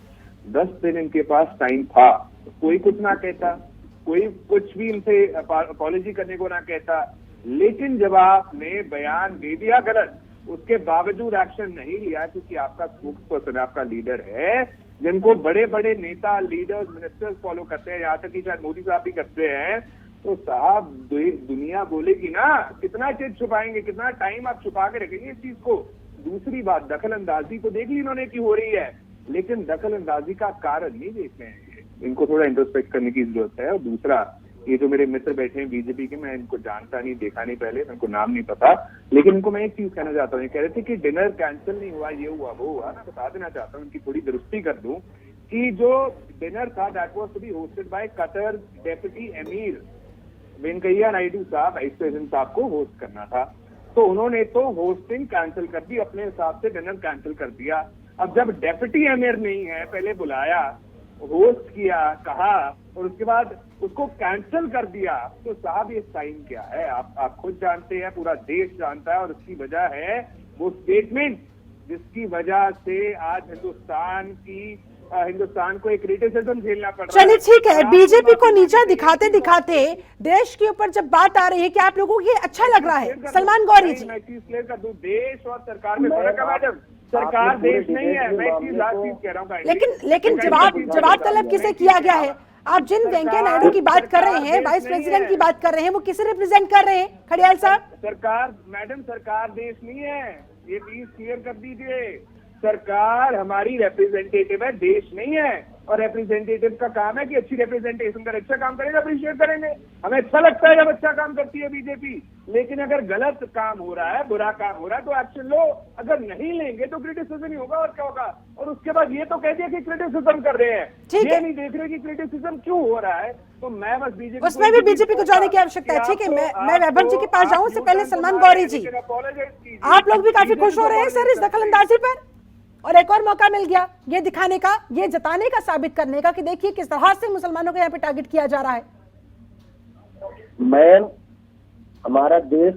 10 दिन इनके पास टाइम था, कोई कुछ ना कहता, कोई कुछ भी इनसे अपॉलॉजी करने को ना कहता, लेकिन जब आपने बयान दे दिया गलत, उसके बावजूद एक्शन नहीं लिया क्योंकि आपका स्पोक्स पर्सन, आपका लीडर है, जिनको बड़े बड़े नेता, लीडर्स, मिनिस्टर्स फॉलो करते हैं, यहाँ तक कि शायद मोदी साहब भी करते हैं, तो साहब दुनिया बोलेगी ना, कितना चीज छुपाएंगे, कितना टाइम आप छुपा के रखेंगे इस चीज को। दूसरी बात, दखल अंदाजी को देख ली इन्होंने की हो रही है, लेकिन दखल अंदाजी का कारण नहीं देख रहे हैं, इनको थोड़ा इंट्रोस्पेक्ट करने की जरूरत है। और दूसरा, ये जो मेरे मित्र बैठे हैं बीजेपी के, मैं इनको जानता नहीं, देखा नहीं पहले, इनको नाम नहीं पता, लेकिन इनको मैं एक चीज कहना चाहता हूँ, ये कह रहे थे कि डिनर कैंसिल नहीं हुआ, ये हुआ वो हुआ, ना बता देना चाहता हूँ, इनकी थोड़ी दुरुस्ती कर दूं कि जो डिनर था that was to be hosted by Qatar deputy emir Venkaiah Naidu साहब, वाइस प्रेसिडेंट साहब को होस्ट करना था, तो उन्होंने तो होस्टिंग कैंसिल कर दी, अपने हिसाब से डिनर कैंसिल कर दिया। अब जब डेप्यूटी एमीर नहीं है, पहले बुलाया, होस्ट किया, कहा और उसके बाद उसको कैंसिल कर दिया, तो साहब ये साइन क्या है? आप खुद जानते हैं, पूरा देश जानता है, और उसकी वजह है वो स्टेटमेंट जिसकी वजह से आज हिंदुस्तान को एक क्रिटिसिज्म झेलना पड़ रहा है। चलिए ठीक है, बीजेपी को नीचा दिखाते दिखाते देश के ऊपर जब बात आ रही है कि आप लोगों को ये अच्छा लग रहा है, सलमान गौरी जी। मैं चीज क्लियर कर दूं, देश और सरकार में फर्क है मैडम। सरकार देश नहीं है, मैं एक चीज लास्ट चीज कह रहा हूँ। लेकिन जवाब तलब किसे किया गया है? आप जिन वेंकैया नायडू की बात कर रहे हैं, वाइस प्रेसिडेंट की बात कर रहे हैं, वो किसे रिप्रेजेंट कर रहे हैं खड़ियाल साहब? सरकार देश नहीं है, ये प्लीज क्लियर कर दीजिए। सरकार हमारी रिप्रेजेंटेटिव है, देश नहीं है। और रिप्रेजेंटेटिव का काम है कि अच्छी रिप्रेजेंटेशन कर, अच्छा काम करेंगे अप्रिशिएट करेंगे। हमें अच्छा लगता है जब अच्छा काम करती है बीजेपी, लेकिन अगर गलत काम हो रहा है, बुरा काम हो रहा है तो एक्शन लो। अगर नहीं लेंगे तो क्रिटिसिज्म ही होगा, और क्या होगा? और उसके बाद ये तो कह दिया कि क्रिटिसिज्म कर रहे हैं, ये नहीं देख रहे कि क्रिटिसिज्म क्यों हो रहा है। तो मैं बस बीजेपी, उसमें भी बीजेपी को जाने की आवश्यकता है। ठीक है, मैं वैभव जी के पास जाऊं उससे पहले सलमान गौरी जी, आप लोग भी काफी खुश हो रहे हैं सर इस दखलंदाजी पर, और एक और मौका मिल गया ये दिखाने का, ये जताने का, साबित करने का कि देखिए किस तरह से मुसलमानों को यहाँ पे टारगेट किया जा रहा है। मैम, हमारा देश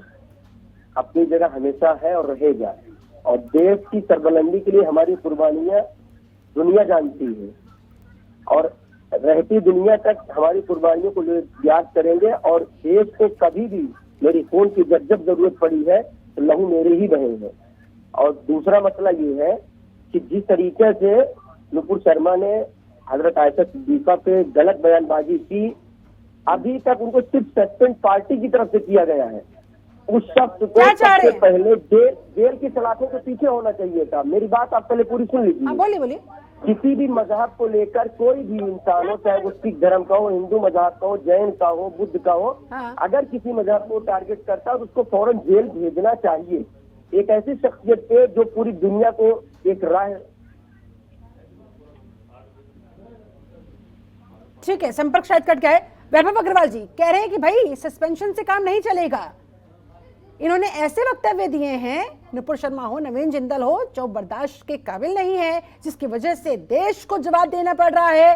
अपनी जगह हमेशा है और रहेगा, और देश की सरबलंदी के लिए हमारी कुर्बानियां दुनिया जानती है, और रहती दुनिया तक हमारी कुर्बानियों को याद करेंगे। और देश को कभी भी मेरी खून की जब जरूरत पड़ी है तो लहू मेरे ही बहे हैं। और दूसरा मसला ये है कि जिस तरीके से नुपुर शर्मा ने हजरत आयशा सिद्दीका पे गलत बयानबाजी की, अभी तक उनको सिर्फ सस्पेंड पार्टी की तरफ से किया गया है। उस शख्स को सबसे पहले जेल की सलाखों के पीछे होना चाहिए था। मेरी बात आप पहले पूरी सुन लीजिए। बोलिए। किसी भी मजहब को लेकर कोई भी इंसान हो, चाहे वो सिख धर्म का हो, हिंदू मजहब का हो, जैन का हो, बुद्ध का हो, अगर किसी मजहब को टारगेट करता है तो उसको फौरन जेल भेजना चाहिए। एक ऐसी शख्सियत पे जो पूरी दुनिया को एक राह। ठीक है, संपर्क शायद कट गया है। वैभव अग्रवाल जी कह रहे हैं कि भाई सस्पेंशन से काम नहीं चलेगा। इन्होंने ऐसे वक्तव्य दिए हैं, नुपुर शर्मा हो, नवीन जिंदल हो, जो बर्दाश्त के काबिल नहीं है, जिसकी वजह से देश को जवाब देना पड़ रहा है।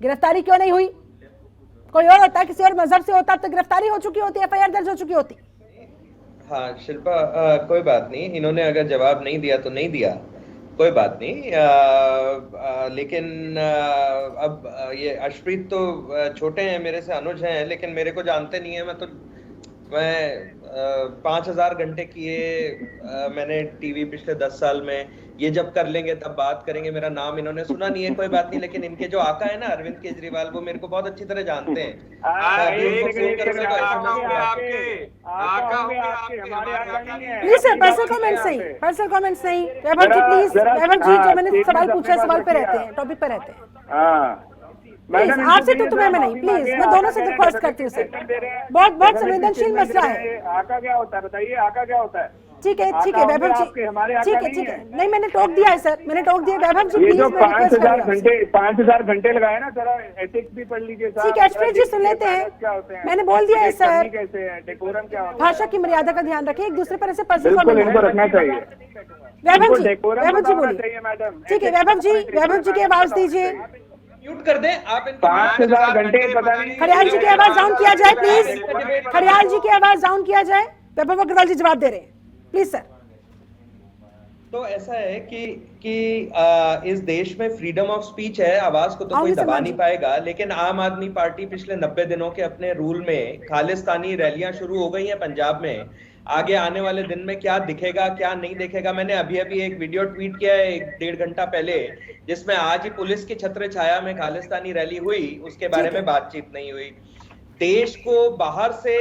गिरफ्तारी क्यों नहीं हुई? कोई और होता, किसी और मजहब से होता तो गिरफ्तारी हो चुकी होती, एफआईआर दर्ज हो चुकी होती। हाँ शिल्पा, कोई बात नहीं, इन्होंने अगर जवाब नहीं दिया तो नहीं दिया, कोई बात नहीं। लेकिन अब ये अर्शप्रीत तो छोटे हैं, मेरे से अनुज हैं, लेकिन मेरे को जानते नहीं है। मैं 5000 घंटे किए मैंने टीवी पिछले 10 साल में। ये जब कर लेंगे तब बात करेंगे। मेरा नाम इन्होंने सुना नहीं है, कोई बात नहीं, लेकिन इनके जो आका है ना अरविंद केजरीवाल, वो मेरे को बहुत अच्छी तरह जानते हैं। प्लीज सर, पर्सनल कमेंट्स नहीं। वैभव जी प्लीज, वैभव जी जो मैंने सवाल पूछा, सवाल पे रहते हैं, टॉपिक पे रहते हैं। प्लीज आपसे तो तुम्हें मैं नहीं, प्लीज मैं दोनों से दरख्वास्त करती हूँ सर, बहुत संवेदनशील मसला है। आका क्या होता है बताइए, आका क्या होता है? ठीक है वैभव जी, ठीक है। नहीं, मैंने टोक दिया है सर, मैंने टोक दिया। वैभव जी प्लीज, 5000 घंटे लगाए ना, जरा एथिक्स भी पढ़ लीजिए। ठीक है, अर्शप्रीत जी सुन लेते हैं, मैंने बोल दिया है सर। कैसे है डेकोरम, क्या होता है? भाषा की मर्यादा का ध्यान रखें, एक दूसरे पर ऐसे पर्सनल कमेंट रखना चाहिए। वैभव जी बोलिए। ठीक है वैभव जी की आवाज दीजिए, म्यूट कर दें आप। 5000 घंटे पता नहीं। खड़ियाल जी की आवाज डाउन किया जाए प्लीज, खड़ियाल जी की आवाज डाउन किया जाए। वैभव अग्रवाल जी जवाब दे रहे हैं, प्लीज सर। तो ऐसा है कि इस देश में फ्रीडम ऑफ स्पीच है, आवाज को तो कोई दबा नहीं पाएगा। लेकिन आम आदमी पार्टी पिछले 90 दिनों के अपने रूल में खालिस्तानी रैलियां शुरू हो गई हैं पंजाब में। आगे आने वाले दिन में क्या दिखेगा क्या नहीं दिखेगा, मैंने अभी एक वीडियो ट्वीट किया है 1.5 घंटा पहले, जिसमें आज ही पुलिस की छत्र छाया में खालिस्तानी रैली हुई, उसके बारे में बातचीत नहीं हुई। देश को बाहर से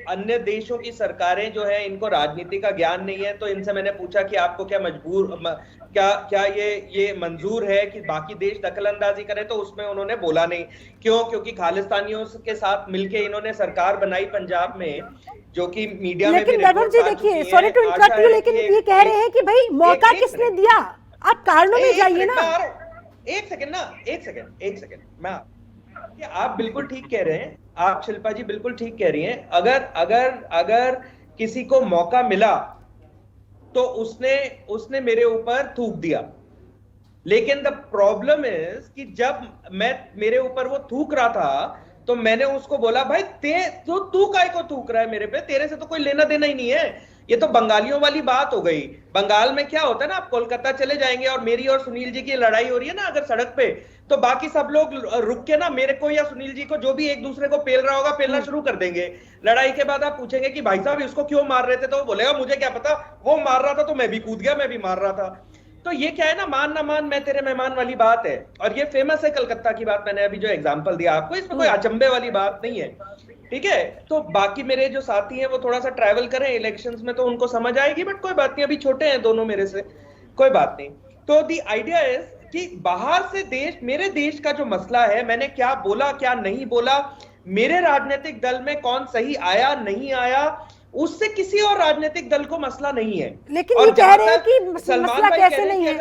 अन्य देशों की सरकारें जो है, इनको राजनीति का ज्ञान नहीं है, तो इनसे मैंने पूछा कि आपको क्या क्या ये मंजूर है कि बाकी देश दखलंदाजी करें, तो उसमें उन्होंने बोला नहीं। क्यों? क्योंकि खालिस्तानियों के साथ मिलके इन्होंने सरकार बनाई पंजाब में, जो कि मीडिया में भी वैभव जी देखिए, सॉरी टू इंटरप्ट यू, लेकिन ये कह रहे हैं कि भाई मौका किसने दिया? आप कारणों में जाइए ना। एक सेकंड मैं आप बिल्कुल ठीक कह रहे हैं, आप शिल्पा जी बिल्कुल ठीक कह रही हैं। अगर किसी को मौका मिला तो उसने मेरे ऊपर थूक दिया, लेकिन द प्रॉब्लम इज कि जब मेरे ऊपर वो थूक रहा था तो मैंने उसको बोला, भाई तू काय को थूक रहा है मेरे पे, तेरे से तो कोई लेना देना ही नहीं है। ये तो बंगालियों वाली बात हो गई। बंगाल में क्या होता है ना, आप कोलकाता चले जाएंगे और मेरी और सुनील जी की लड़ाई हो रही है ना अगर सड़क पे, तो बाकी सब लोग रुक के ना मेरे को या सुनील जी को, जो भी एक दूसरे को पेल रहा होगा, पेलना शुरू कर देंगे। लड़ाई के बाद आप पूछेंगे कि भाई साहब इसको क्यों मार रहे थे, तो वो बोलेगा मुझे क्या पता, वो मार रहा था तो मैं भी कूद गया, मैं भी मार रहा था। तो ये क्या है ना, मान ना मान मैं तेरे मेहमान वाली बात है। और ये फेमस है कलकत्ता की बात, मैंने अभी जो एग्जांपल दिया आपको, इसमें कोई अचंभे वाली बात नहीं है, ठीक है। तो बाकी मेरे जो साथी हैं वो थोड़ा सा ट्रैवल करें इलेक्शंस में तो उनको समझ आएगी, बट कोई बात नहीं, अभी छोटे हैं दोनों मेरे से, कोई बात नहीं। तो दी आइडिया इज कि बाहर से मेरे देश का जो मसला है, मैंने क्या बोला क्या नहीं बोला, मेरे राजनीतिक दल में कौन सही आया नहीं आया, उससे किसी और राजनीतिक दल को मसला नहीं है। लेकिन ये कह रहे हैं कि मसला कैसे नहीं है,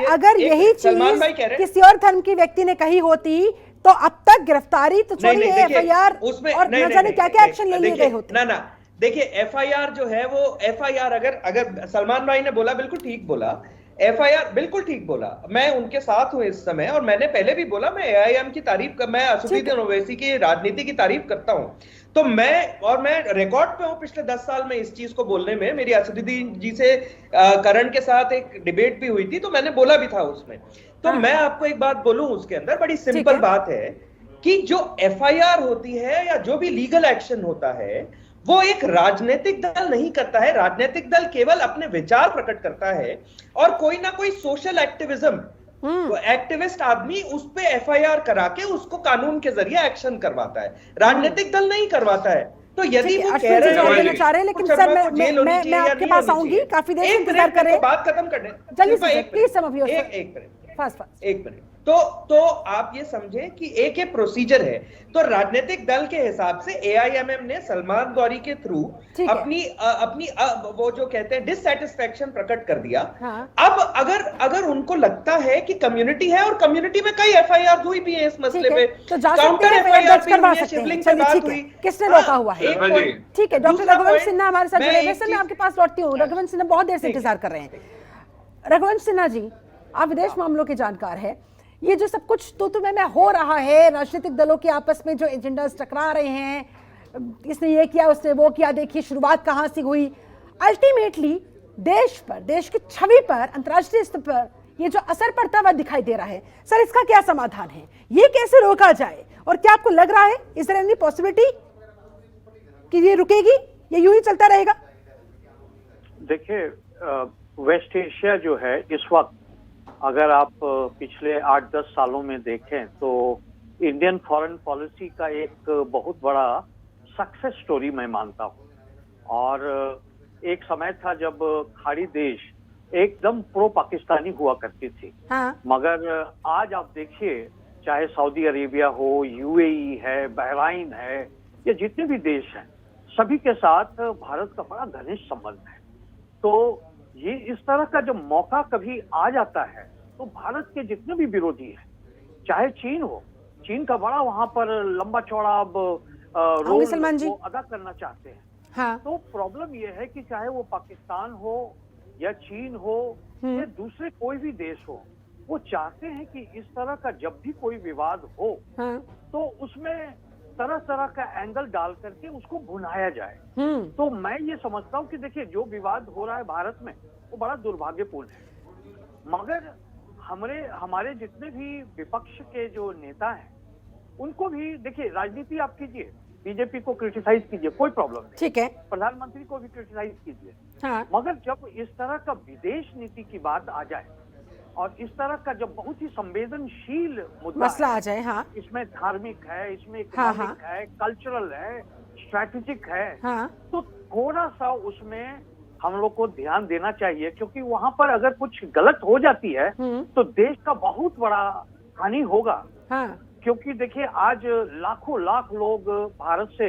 अगर यही चीज किसी और धर्म की व्यक्ति ने कही होती तो अब तक गिरफ्तारी तो छोड़िए, एफआईआर और न जाने क्या क्या एक्शन ले लिए गए होते। ना देखिए, एफआईआर जो है वो एफआईआर अगर सलमान भाई ने बोला बिल्कुल ठीक बोला, एफआईआर बिल्कुल ठीक बोला, मैं उनके साथ हूं इस समय। और मैंने पहले भी बोला मैं एआईएम की तारीफ, मैं असदुद्दीन ओवैसी की राजनीति की तारीफ करता हूं। तो मैं रिकॉर्ड पे हूं पिछले 10 साल में इस चीज को बोलने में। मेरी असदुद्दीन जी से करण के साथ एक डिबेट भी हुई थी, तो मैंने बोला भी था उसमें। तो मैं आपको एक बात बोलूं, उसके अंदर बड़ी सिंपल बात है कि जो एफआईआर होती है या जो भी लीगल एक्शन होता है वो एक राजनीतिक दल नहीं करता है। राजनीतिक दल केवल अपने विचार प्रकट करता है और कोई ना कोई सोशल एक्टिविज्म, तो एक्टिविस्ट आदमी उस पे एफआईआर करा के उसको कानून के जरिए एक्शन करवाता है, राजनीतिक दल नहीं करवाता है। तो यदि वो कह रहे हैं, लेकिन सर मैं आपके पास आऊंगी, काफी देर से इंतजार कर रहे हैं, बात खत्म करने जल्दी से प्लीज समझिए, एक मिनट। तो आप ये समझे कि एक प्रोसीजर है। तो राजनीतिक दल के हिसाब से एआईएमएम ने सलमान गौरी के थ्रू अपनी वो जो कहते हैं डिससैटिस्फैक्शन प्रकट कर दिया। हाँ। अब अगर उनको लगता है कि कम्युनिटी है, और कम्युनिटी में कई एफआईआर हुई भी है इस मसले पे, तो काउंटर एफआईआर करवा सकते हैं। चलिए ठीक है, किसने रोका हुआ है? ठीक है, डॉक्टर रघुवंश सिन्हा हमारे साथ जुड़े हैं। सर मैं आपके पास लौटती हूँ, रघुवंश सिन्हा बहुत देर से इंतजार कर रहे हैं। रघुवंश सिन्हा जी, आप विदेश मामलों के जानकार है, ये जो सब कुछ तो में हो रहा है, राजनीतिक दलों के आपस में जो एजेंडास टकरा रहे हैं, इसने ये किया उसने वो किया, देखिए शुरुआत कहां से हुई, अल्टीमेटली देश पर, देश की छवि पर, अंतर्राष्ट्रीय स्तर पर ये जो असर पड़ता हुआ दिखाई दे रहा है, सर इसका क्या समाधान है? ये कैसे रोका जाए? और क्या आपको लग रहा है इज देयर एनी पॉसिबिलिटी कि ये रुकेगी, ये यूं ही चलता रहेगा? देखिए, वेस्ट एशिया जो है इस वक्त, अगर आप पिछले 8-10 सालों में देखें तो इंडियन फॉरेन पॉलिसी का एक बहुत बड़ा सक्सेस स्टोरी मैं मानता हूँ। और एक समय था जब खाड़ी देश एकदम प्रो पाकिस्तानी हुआ करती थी। हाँ। मगर आज आप देखिए, चाहे सऊदी अरेबिया हो, यूएई है, बहराइन है, ये जितने भी देश हैं सभी के साथ भारत का बड़ा घनिष्ठ संबंध है। तो ये इस तरह का जब मौका कभी आ जाता है तो भारत के जितने भी विरोधी हैं, चाहे चीन हो, चीन का बड़ा वहां पर लंबा चौड़ा रोल वो अदा करना चाहते हैं। हाँ। तो प्रॉब्लम ये है कि चाहे वो पाकिस्तान हो या चीन हो या दूसरे कोई भी देश हो, वो चाहते हैं कि इस तरह का जब भी कोई विवाद हो तो उसमें तरह तरह का एंगल डाल करके उसको भुनाया जाए। तो मैं ये समझता हूँ कि देखिए, जो विवाद हो रहा है भारत में वो बड़ा दुर्भाग्यपूर्ण है। मगर हमारे जितने भी विपक्ष के जो नेता हैं उनको भी देखिए, राजनीति आप कीजिए, बीजेपी को क्रिटिसाइज कीजिए, कोई प्रॉब्लम नहीं, ठीक है, प्रधानमंत्री को भी क्रिटिसाइज कीजिए। हाँ। मगर जब इस तरह का विदेश नीति की बात आ जाए और इस तरह का जब बहुत ही संवेदनशील मसला आ जाए, हाँ, इसमें धार्मिक है, इसमें इकोनॉमिक है, कल्चरल है, स्ट्रैटेजिक है, तो थोड़ा सा उसमें हम लोग को ध्यान देना चाहिए, क्योंकि वहां पर अगर कुछ गलत हो जाती है तो देश का बहुत बड़ा हानि होगा। क्योंकि देखिए, आज लाखों लाख लोग भारत से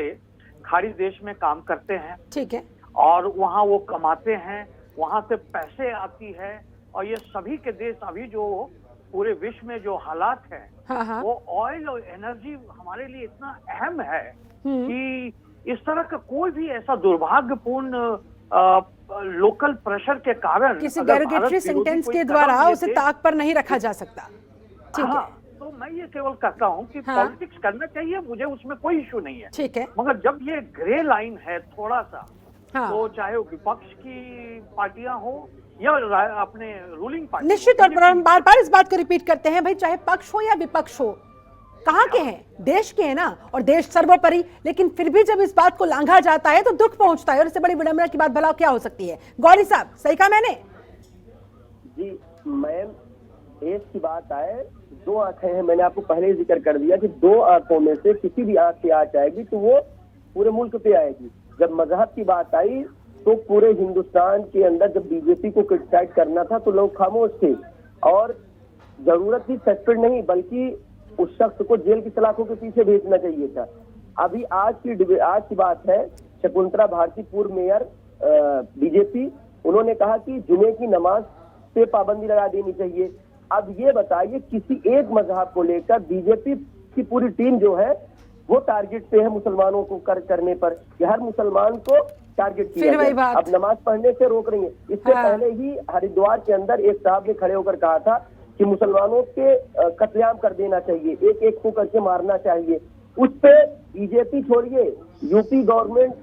खाड़ी देश में काम करते हैं, ठीक है, और वहाँ वो कमाते हैं, वहाँ से पैसे आती है, और ये सभी के देश अभी जो पूरे विश्व में जो हालात है वो ऑयल और एनर्जी हमारे लिए इतना अहम है कि इस तरह का कोई भी ऐसा दुर्भाग्यपूर्ण लोकल प्रेशर के कारण किसी अगर भारत डेरोगेटरी विरोधी सेंटेंस कोई के कदम द्वारा लेते- उसे ताक पर नहीं रखा जा सकता। ठीक है, हाँ, तो मैं ये केवल कहता हूँ कि हाँ। पॉलिटिक्स करना चाहिए, मुझे उसमें कोई इशू नहीं है, ठीक है, मगर जब ये ग्रे लाइन है थोड़ा सा, हाँ। तो चाहे वो विपक्ष की पार्टियां हो या अपने रूलिंग पार्टी, निश्चित तौर पर हम बार बार इस बात को रिपीट करते हैं भाई, चाहे पक्ष हो या विपक्ष हो, कहाँ के हैं, देश के हैं ना, और देश सर्वोपरि। लेकिन फिर भी जब इस बात को लांघा जाता है तो दुख पहुंचता है, और इससे बड़ी विडंबना की बात भला क्या हो सकती है। गौरी साहब, सही कहा मैंने? जी मैम, एक की बात आए, दो आंखें हैं, मैंने आपको पहले ही जिक्र कर दिया कि दो आंखों में से किसी भी आंख की आंच आएगी तो वो पूरे मुल्क पे आएगी। जब मजहब की बात आई तो पूरे हिंदुस्तान के अंदर जब बीजेपी को क्रिटिसाइज करना था तो लोग खामोश थे, और जरूरत थी सस्पेंड नहीं बल्कि उस शख्स को जेल की सलाखों के पीछे भेजना चाहिए था। अभी आज की बात है, शकुंतला भारती पूर्व मेयर बीजेपी, उन्होंने कहा कि जुमे की नमाज पे पाबंदी लगा देनी चाहिए। अब ये बताइए, किसी एक मजहब को लेकर बीजेपी की पूरी टीम जो है वो टारगेट पे है मुसलमानों को करने पर, कि हर मुसलमान को टारगेट किया फिर वही जाए। बात। अब नमाज पढ़ने से रोक रही है। इससे हाँ। पहले ही हरिद्वार के अंदर एक साहब ने खड़े होकर कहा था कि मुसलमानों के कत्लेआम कर देना चाहिए, एक एक को करके मारना चाहिए। उस पे बीजेपी छोड़िए, यूपी गवर्नमेंट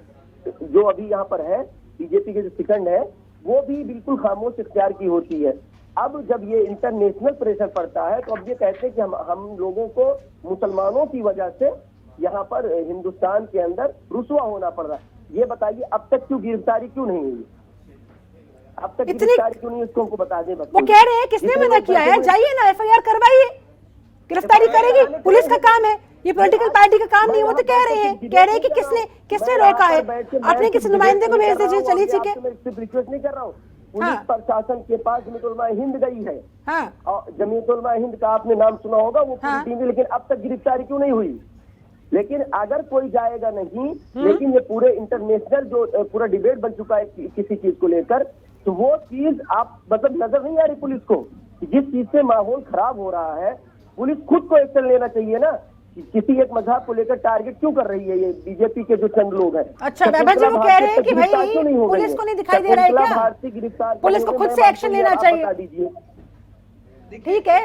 जो अभी यहाँ पर है, बीजेपी के जो शिखंड है, वो भी बिल्कुल खामोश इख्तियार की होती है। अब जब ये इंटरनेशनल प्रेशर पड़ता है तो अब ये कहते हैं कि हम लोगों को मुसलमानों की वजह से यहाँ पर हिंदुस्तान के अंदर रुसवा होना पड़ रहा है। ये बताइए अब तक क्यों गिरफ्तारी क्यों नहीं हुई, अब तक गिरफ्तारी क्यों नहीं, उसको हमको बता दें। वो कह रहे हैं किसने मना किया है, जाइए ना एफआईआर करवाइए, गिरफ्तारी करेगी, पुलिस का काम है, ये पॉलिटिकल पार्टी का काम नहीं। वो तो कह रहे हैं कि किसने रोका है, अपने किसी नुमाइंदे को भेज दीजिए। चलिए ठीक है, मैं सिर्फ रिक्वेस्ट नहीं कर रहा हूँ, पुलिस हाँ। प्रशासन के पास जमीयत उलमा हिंद गई है, हाँ, और जमीयत उलमा हिंद का आपने नाम सुना होगा, वो पूरी हाँ। टीम थी, लेकिन अब तक गिरफ्तारी क्यों नहीं हुई। लेकिन अगर कोई जाएगा नहीं, लेकिन ये पूरे इंटरनेशनल जो पूरा डिबेट बन चुका है किसी चीज को लेकर, तो वो चीज आप मतलब नजर नहीं आ रही पुलिस को, जिस चीज से माहौल खराब हो रहा है, पुलिस खुद को एक्शन लेना चाहिए ना। किसी एक मजहब को लेकर टारगेट क्यों कर रही है ये बीजेपी के जो चंद लोग हैं। अच्छा वैभव जी, वो कह रहे हैं कि भाई नहीं हो गई पुलिस है? को नहीं दिखाई दे रहा है शकुंतला क्या, भारती गिरफ्तार पुलिस को करने खुद में से एक्शन आपको लेना आप चाहिए। बता दीजिए। ठीक है,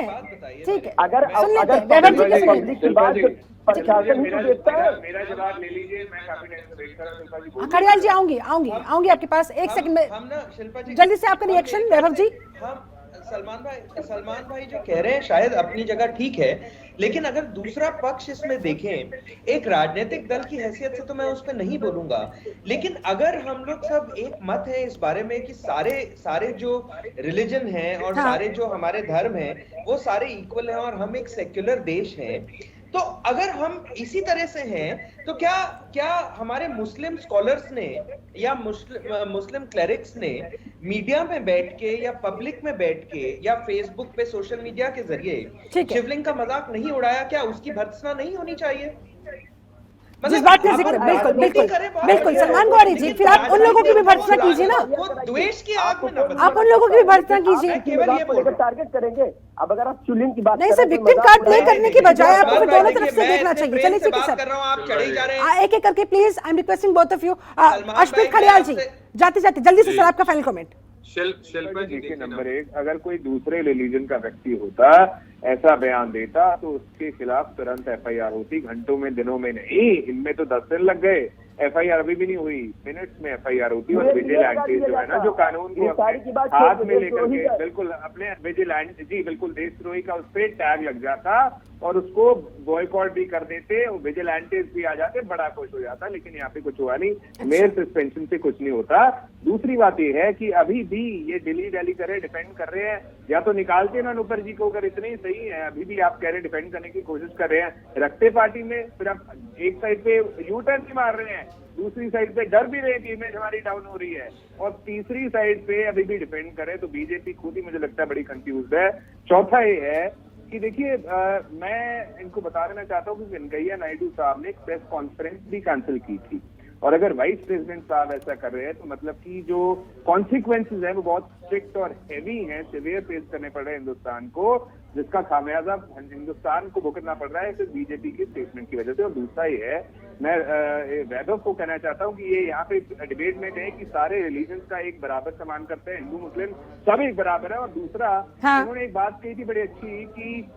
ठीक है, अगर सुन लेते हैं, अगर वैभव जी पब्लिक कैसे पब्लिक की बात प्रशासन ही तो देखता है। मेरा जवाब ले लीजिए, मैं काफी टाइम से वेट कर रहा हूं, शिल्पा जी बोलिए। खड़ियाल जी आऊंगी आपके पास, एक सेकंड में हम ना शिल्पा जी जल्दी से आपका रिएक्शन वैभव जी। हम सलमान भाई जो कह रहे हैं शायद अपनी जगह ठीक है, लेकिन अगर दूसरा पक्ष इसमें देखें, एक राजनीतिक दल की हैसियत से तो मैं उस पर नहीं बोलूंगा, लेकिन अगर हम लोग सब एक मत है इस बारे में कि सारे जो रिलीजन हैं और हाँ। सारे जो हमारे धर्म हैं वो सारे इक्वल हैं और हम एक सेक्युलर देश हैं, तो अगर हम इसी तरह से हैं तो क्या हमारे मुस्लिम स्कॉलर्स ने या मुस्लिम क्लेरिक्स ने मीडिया में बैठ के या पब्लिक में बैठ के या फेसबुक पे सोशल मीडिया के जरिए शिवलिंग का मजाक नहीं उड़ाया? क्या उसकी भर्त्सना नहीं होनी चाहिए? जिस बात का जिक्र, बिल्कुल सलमान गौरी जी, फिर आप उन लोगों की भी भर्त्सना कीजिए ना, द्वेष की आग में ना आप उन लोगों की भी भर्त्सना कीजिए। केवल ये बोल टारगेट करेंगे। अब अगर आप चुलिंग की बात नहीं सर, विक्टिम कार्ड प्ले करने की बजाय आपको फिर दोनों तरफ से देखना चाहिए। चलिए ठीक है कर रहा हूं, आप चढ़े जा रहे सर, एक एक करके please, I am requesting both of you. Ashfique Khadiyal ji, जाते जाते जल्दी से सर आपका फाइनल कमेंट। शिल्पा जी देखिए, नंबर एक, अगर कोई दूसरे रिलीजन का व्यक्ति होता, ऐसा बयान देता, तो उसके खिलाफ तुरंत एफआईआर होती, घंटों में दिनों में नहीं। इनमें तो 10 दिन लग गए, एफआईआर अभी भी नहीं हुई, मिनट्स में एफआईआर होती है। और विजिलेंट जो है ना, जो कानून को अपने हाथ में लेकर के बिल्कुल अपने विजिलेंट जी बिल्कुल देशद्रोही का उस पर टैग लग जाता और उसको बॉयकॉट भी कर देते, विजिलेंटेस भी आ जाते, बड़ा खुश हो जाता। लेकिन यहाँ पे कुछ हुआ नहीं, मेयर सस्पेंशन से कुछ नहीं होता। दूसरी बात ये है कि अभी भी ये दिल्ली करे, डिफेंड कर रहे हैं, या तो निकालते ना अनुपर जी को, अगर इतने ही सही है, अभी भी आप कह रहे डिफेंड करने की कोशिश कर रहे हैं, रखते पार्टी में, फिर आप एक साइड पे यू टर्न भी मार रहे हैं, दूसरी साइड पे डर भी रहे कि इमेज हमारी डाउन हो रही है, और तीसरी साइड पे अभी भी डिफेंड करे, तो बीजेपी खुद ही मुझे लगता है बड़ी कंफ्यूज है। चौथा ये है कि देखिए, मैं इनको बता देना चाहता हूँ कि वेंकैया नायडू साहब ने एक प्रेस कॉन्फ्रेंस भी कैंसिल की थी, और अगर वाइस प्रेसिडेंट साहब ऐसा कर रहे हैं तो मतलब कि जो कॉन्सिक्वेंसेज हैं वो बहुत स्ट्रिक्ट और हेवी हैं, सिवियर फेस करने पड़ रहे हैं हिंदुस्तान को, जिसका खामियाजा हिंदुस्तान को भुगतना पड़ रहा है सिर्फ बीजेपी के स्टेटमेंट की वजह से। और दूसरा ये है मैं वैभव को कहना चाहता हूँ कि ये यहाँ पे डिबेट में कहें कि सारे रिलीजन का एक बराबर सम्मान करते हैं, हिंदू मुस्लिम सब एक बराबर है। और दूसरा, उन्होंने एक बात कही थी बड़ी अच्छी कि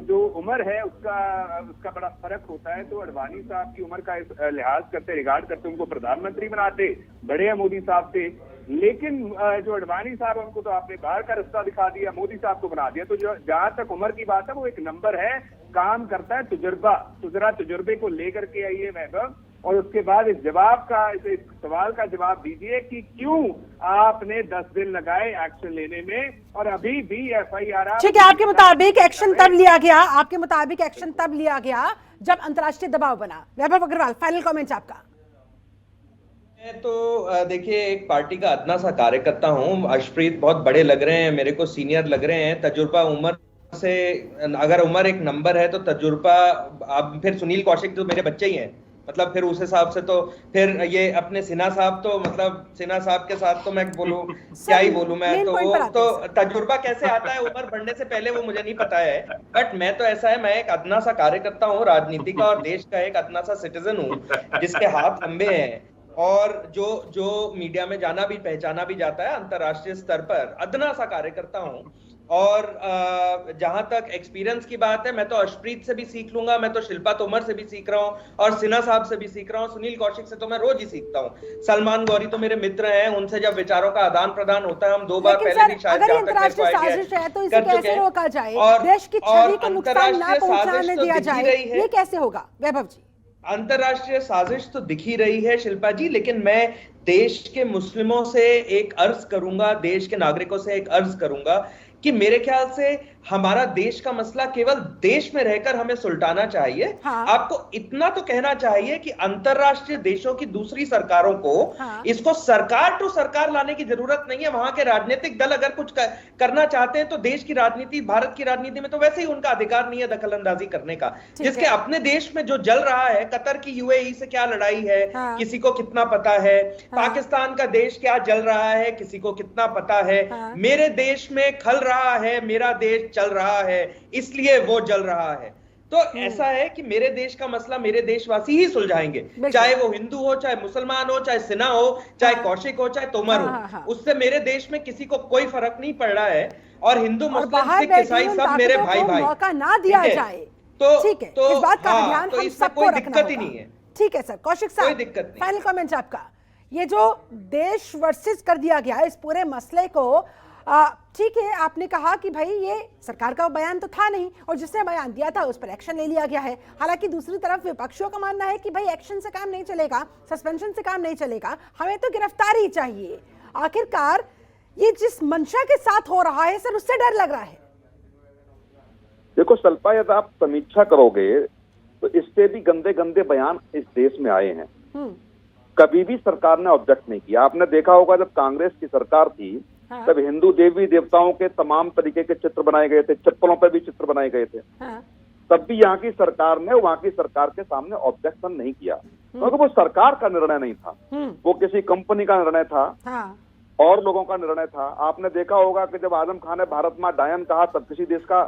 जो उम्र है उसका बड़ा फर्क होता है। तो अडवाणी साहब की उम्र का लिहाज करते, रिगार्ड करते, उनको प्रधानमंत्री बनाते, बड़े हैं मोदी साहब से। लेकिन जो अडवाणी साहब है उनको तो आपने बाहर का रास्ता दिखा दिया, मोदी साहब को बना दिया। तो जो जहां तक उम्र की बात है वो एक नंबर है, काम करता है तजुर्बा। तो जरा तजुर्बे को लेकर के आइए वैभव, और उसके बाद इस सवाल का जवाब दीजिए कि क्यों आपने 10 दिन लगाए एक्शन लेने में और अभी भी FIR। ठीक है, आपके मुताबिक एक्शन तब लिया गया जब अंतर्राष्ट्रीय दबाव बना। वैभव अग्रवाल, फाइनल कमेंट आपका। तो देखिए, एक पार्टी का अदना सा कार्यकर्ता हूँ। अर्शप्रीत बहुत बड़े लग रहे हैं, मेरे को सीनियर लग रहे हैं। तजुर्बा उम्र से, अगर उम्र एक नंबर है तो तजुर्बा, अब फिर सुनील कौशिक तो मेरे बच्चे ही हैं, मतलब फिर उस हिसाब से तो फिर ये अपने सिन्हा साहब, तो मतलब सिन्हा साहब के साथ तो मैं बोलूं क्या ही बोलूं मैं, तो वो तो तजुर्बा कैसे आता है उम्र बढ़ने से पहले वो मुझे नहीं पता है। बट मैं तो ऐसा है, मैं एक अदना सा कार्यकर्ता हूँ राजनीति का, और देश का एक अदना सा सिटीजन हूँ जिसके हाथ लंबे हैं, और जो मीडिया में जाना भी पहचाना भी जाता है अंतरराष्ट्रीय स्तर पर, अदना सा कार्यकर्ता हूँ। और जहां तक एक्सपीरियंस की बात है, मैं तो अर्शप्रीत से भी सीख लूंगा, मैं तो शिल्पा तोमर से भी सीख रहा हूँ, और सिन्हा साहब से भी सीख रहा हूँ, सुनील कौशिक से तो मैं रोज ही सीखता हूँ, सलमान गौरी तो मेरे मित्र हैं, उनसे जब विचारों का आदान प्रदान होता है, हम 2 बार पहले भी शायद ये कैसे होगा वैभव जी? अंतरराष्ट्रीय साजिश तो दिख ही रही है शिल्पा जी, लेकिन मैं देश के मुस्लिमों से एक अर्ज करूंगा, देश के नागरिकों से एक अर्ज करूंगा कि मेरे ख्याल से हमारा देश का मसला केवल देश में रहकर हमें सुलटाना चाहिए। आपको इतना तो कहना चाहिए कि अंतरराष्ट्रीय देशों की दूसरी सरकारों को इसको सरकार टू सरकार लाने की जरूरत नहीं है। वहां के राजनीतिक दल अगर कुछ करना चाहते हैं तो देश की राजनीति, भारत की राजनीति में तो वैसे ही उनका अधिकार नहीं है दखल अंदाजी करने का। जिसके अपने देश में जो जल रहा है, कतर की UAE से क्या लड़ाई है किसी को कितना पता है, पाकिस्तान का देश क्या जल रहा है किसी को कितना पता है, मेरे देश में खल रहा है, मेरा देश चल रहा है इसलिए वो जल रहा है। तो ऐसा है कि मेरे देश का मसला मेरे देशवासी ही सुलझाएंगे, चाहे वो हिंदू हो, चाहे मुसलमान हो, चाहे सिन्हा हो, चाहे कौशिक हो, चाहे तोमर हो। उससे मेरे देश में किसी को कोई फर्क नहीं पड़ रहा है। और हिंदू मुस्लिम सिख ईसाई सब मेरे भाई भाई, मौका ना दिया जाए तो ठीक है, इस बात का ध्यान हम सबको रखना दिक्कत ही नहीं है। ठीक है सर। कौशिक साहब, कोई दिक्कत नहीं। फाइनल कमेंट आपका। ये जो देश वर्सेस कर दिया गया इस पूरे मसले को, ठीक है, आपने कहा कि भाई ये सरकार का बयान तो था नहीं और जिसने बयान दिया था उस पर एक्शन ले लिया गया है। हालांकि दूसरी तरफ विपक्षियों का मानना है कि भाई एक्शन से काम नहीं चलेगा, सस्पेंशन से काम नहीं चलेगा, हमें तो गिरफ्तारी चाहिए। आखिरकार ये जिस मंशा के साथ हो रहा है सर, उससे डर लग रहा है। देखो शिल्पा, यदि आप समीक्षा करोगे तो इससे भी गंदे गंदे बयान इस देश में आए हैं, कभी भी सरकार ने ऑब्जेक्ट नहीं किया। आपने देखा होगा जब कांग्रेस की सरकार थी तब हिंदू देवी देवताओं के तमाम तरीके के चित्र बनाए गए थे, चप्पलों पर भी चित्र बनाए गए थे, तब भी यहाँ की सरकार ने वहाँ की सरकार के सामने ऑब्जेक्शन नहीं किया, क्योंकि वो सरकार का निर्णय नहीं था, वो किसी कंपनी का निर्णय था और लोगों का निर्णय था। आपने देखा होगा कि जब आजम खान ने भारत मां डायन कहा तब किसी देश का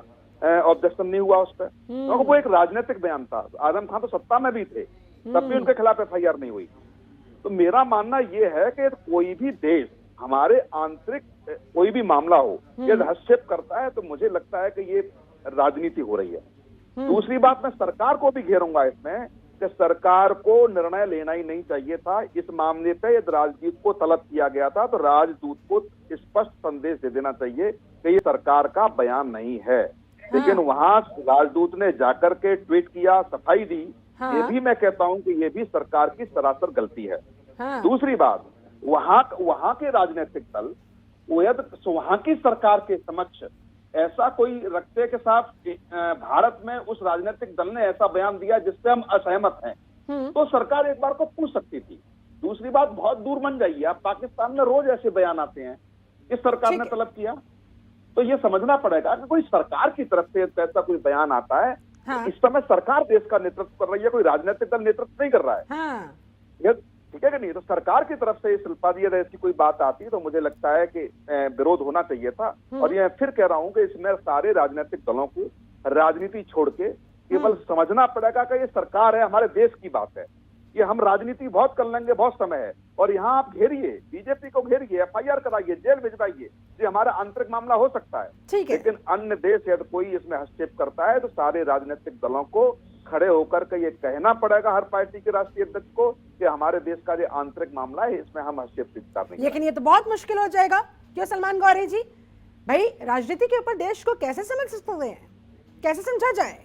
ऑब्जेक्शन नहीं हुआ उस पर, क्योंकि वो एक राजनीतिक बयान था। आजम खान तो सत्ता में भी थे, तब भी उनके खिलाफ FIR नहीं हुई। तो मेरा मानना ये है कि कोई भी देश हमारे आंतरिक कोई भी मामला हो, यदि हस्तक्षेप करता है तो मुझे लगता है कि ये राजनीति हो रही है। दूसरी बात, मैं सरकार को भी घेरूंगा इसमें कि सरकार को निर्णय लेना ही नहीं चाहिए था इस मामले पे। यदि राजदूत को तलब किया गया था तो राजदूत को स्पष्ट संदेश दे देना चाहिए कि ये सरकार का बयान नहीं है। लेकिन वहां राजदूत ने जाकर के ट्वीट किया, सफाई दी, ये भी मैं कहता हूं कि ये भी सरकार की सरासर गलती है। दूसरी बात, वहां के राजनीतिक दल वहां की सरकार के समक्ष ऐसा कोई रखते के साथ भारत में उस राजनीतिक दल ने ऐसा बयान दिया जिससे हम असहमत हैं, तो सरकार एक बार को पूछ सकती थी। दूसरी बात, बहुत दूर मन जाइए आप, पाकिस्तान में रोज ऐसे बयान आते हैं, इस सरकार ने तलब किया, तो ये समझना पड़ेगा कि कोई सरकार की तरफ से ऐसा कोई बयान आता है। इस समय सरकार देश का नेतृत्व कर रही है, कोई राजनीतिक दल नेतृत्व नहीं कर रहा है। ठीक है कि नहीं? तो सरकार की तरफ से शिल्पा दी ऐसी कोई बात आती है तो मुझे लगता है कि विरोध होना चाहिए था। और ये फिर कह रहा हूं कि इसमें सारे राजनीतिक दलों को राजनीति छोड़ के केवल समझना पड़ेगा कि ये सरकार है, हमारे देश की बात है। ये हम राजनीति बहुत कर लेंगे, बहुत समय है, और यहाँ आप घेरिए, बीजेपी को घेरिए, FIR कराइए, जेल भिजवाइए, ये हमारा आंतरिक मामला हो सकता है। ठीक है। लेकिन अन्य देश यदि कोई इसमें हस्तक्षेप करता है तो सारे राजनीतिक दलों को खड़े होकर के ये कहना पड़ेगा, हर पार्टी के राष्ट्रीय अध्यक्ष को, कि हमारे देश का जो आंतरिक मामला है इसमें हम हस्तक्षेप स्वीकार नहीं। लेकिन ये तो बहुत मुश्किल हो जाएगा, क्यों सलमान गौरी जी? भाई राजनीति के ऊपर देश को कैसे समझ सकते हैं, कैसे समझा जाए?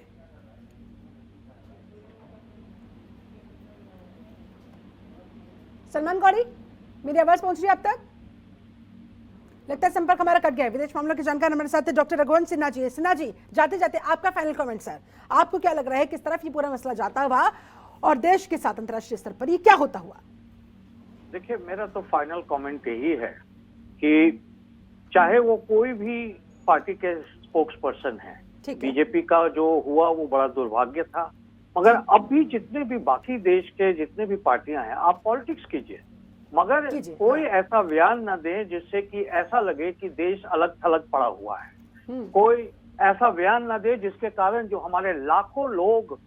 सलमान गौरी, मेरी आवाज पहुंच रही है अब तक? लगता है संपर्क हमारा कट गया है। विदेश मामलों के जानकार हमारे साथ डॉक्टर रघुवंश सिन्हा जी। सिन्हा जी, जाते जाते आपका फाइनल कमेंट सर, आपको क्या लग रहा है किस तरफ ये पूरा मसला जाता हुआ और देश के साथ अंतर्राष्ट्रीय स्तर पर ये क्या होता हुआ? देखिए, मेरा तो फाइनल कमेंट यही है कि चाहे वो कोई भी पार्टी के स्पोक्स पर्सन है, बीजेपी का जो हुआ वो बड़ा दुर्भाग्य था, मगर अब भी जितने भी बाकी देश के जितने भी पार्टियां हैं, आप पॉलिटिक्स कीजिए, मगर कोई ऐसा बयान न दे जिससे कि ऐसा लगे कि देश अलग थलग पड़ा हुआ है। कोई ऐसा बयान न दे जिसके कारण जो हमारे लाखों लोग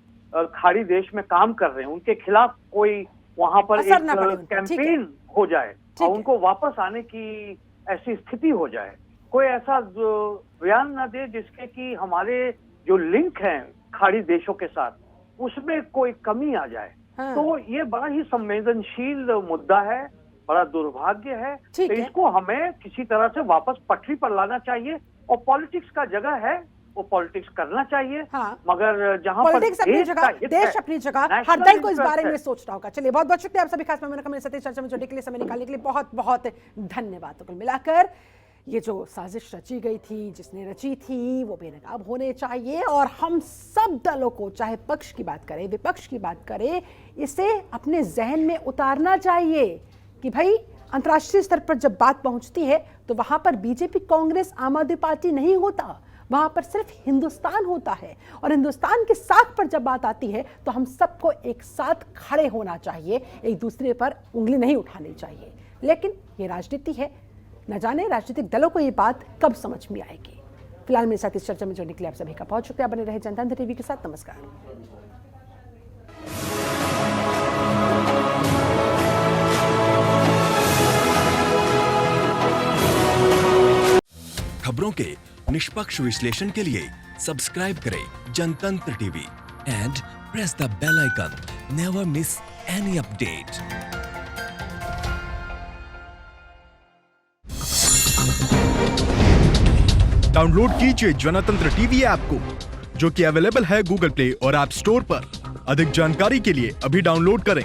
खाड़ी देश में काम कर रहे हैं उनके खिलाफ कोई वहां पर एक कैंपेन हो जाए और उनको वापस आने की ऐसी स्थिति हो जाए। कोई ऐसा बयान न दे जिसके कि हमारे जो लिंक हैं खाड़ी देशों के साथ उसमें कोई कमी आ जाए। तो ये बड़ा ही संवेदनशील मुद्दा है, बड़ा दुर्भाग्य है। तो इसको हमें किसी तरह से वापस पटरी पर लाना चाहिए और पॉलिटिक्स का जगह है वो पॉलिटिक्स करना चाहिए। मगर जहां पर देश अपनी जगह, हर दल को इस बारे में सोचना होगा। चलिए, बहुत बहुत शुक्रिया आप सभी, खास मेहमान का सत्य चर्चा में जुड़ने के लिए, समय निकालने के लिए बहुत बहुत धन्यवाद। तो कुल मिलाकर ये जो साजिश रची गई थी, जिसने रची थी, वो बेनकाब होने चाहिए और हम सब दलों को, चाहे पक्ष की बात करें विपक्ष की बात करें, इसे अपने जहन में उतारना चाहिए कि भाई अंतर्राष्ट्रीय स्तर पर जब बात पहुंचती है तो वहां पर बीजेपी, कांग्रेस, आम आदमी पार्टी नहीं होता, वहां पर सिर्फ हिंदुस्तान होता है। और हिंदुस्तान के साथ पर जब बात आती है तो हम सबको एक साथ खड़े होना चाहिए, एक दूसरे पर उंगली नहीं उठानी चाहिए। लेकिन ये राजनीति है, न जाने राजनीतिक दलों को ये बात कब समझ में आएगी। फिलहाल मेरे साथ इस चर्चा में जुड़ने के लिए आप सभी का बहुत शुक्रिया। बने रहे जनतंत्र टीवी के साथ। नमस्कार। खबरों के निष्पक्ष विश्लेषण के लिए सब्सक्राइब करें Jantantra TV and press the bell icon. Never miss any update. Download कीजिए जनतंत्र टीवी ऐप को, जो कि अवेलेबल है गूगल प्ले और ऐप स्टोर पर। अधिक जानकारी के लिए अभी डाउनलोड करें।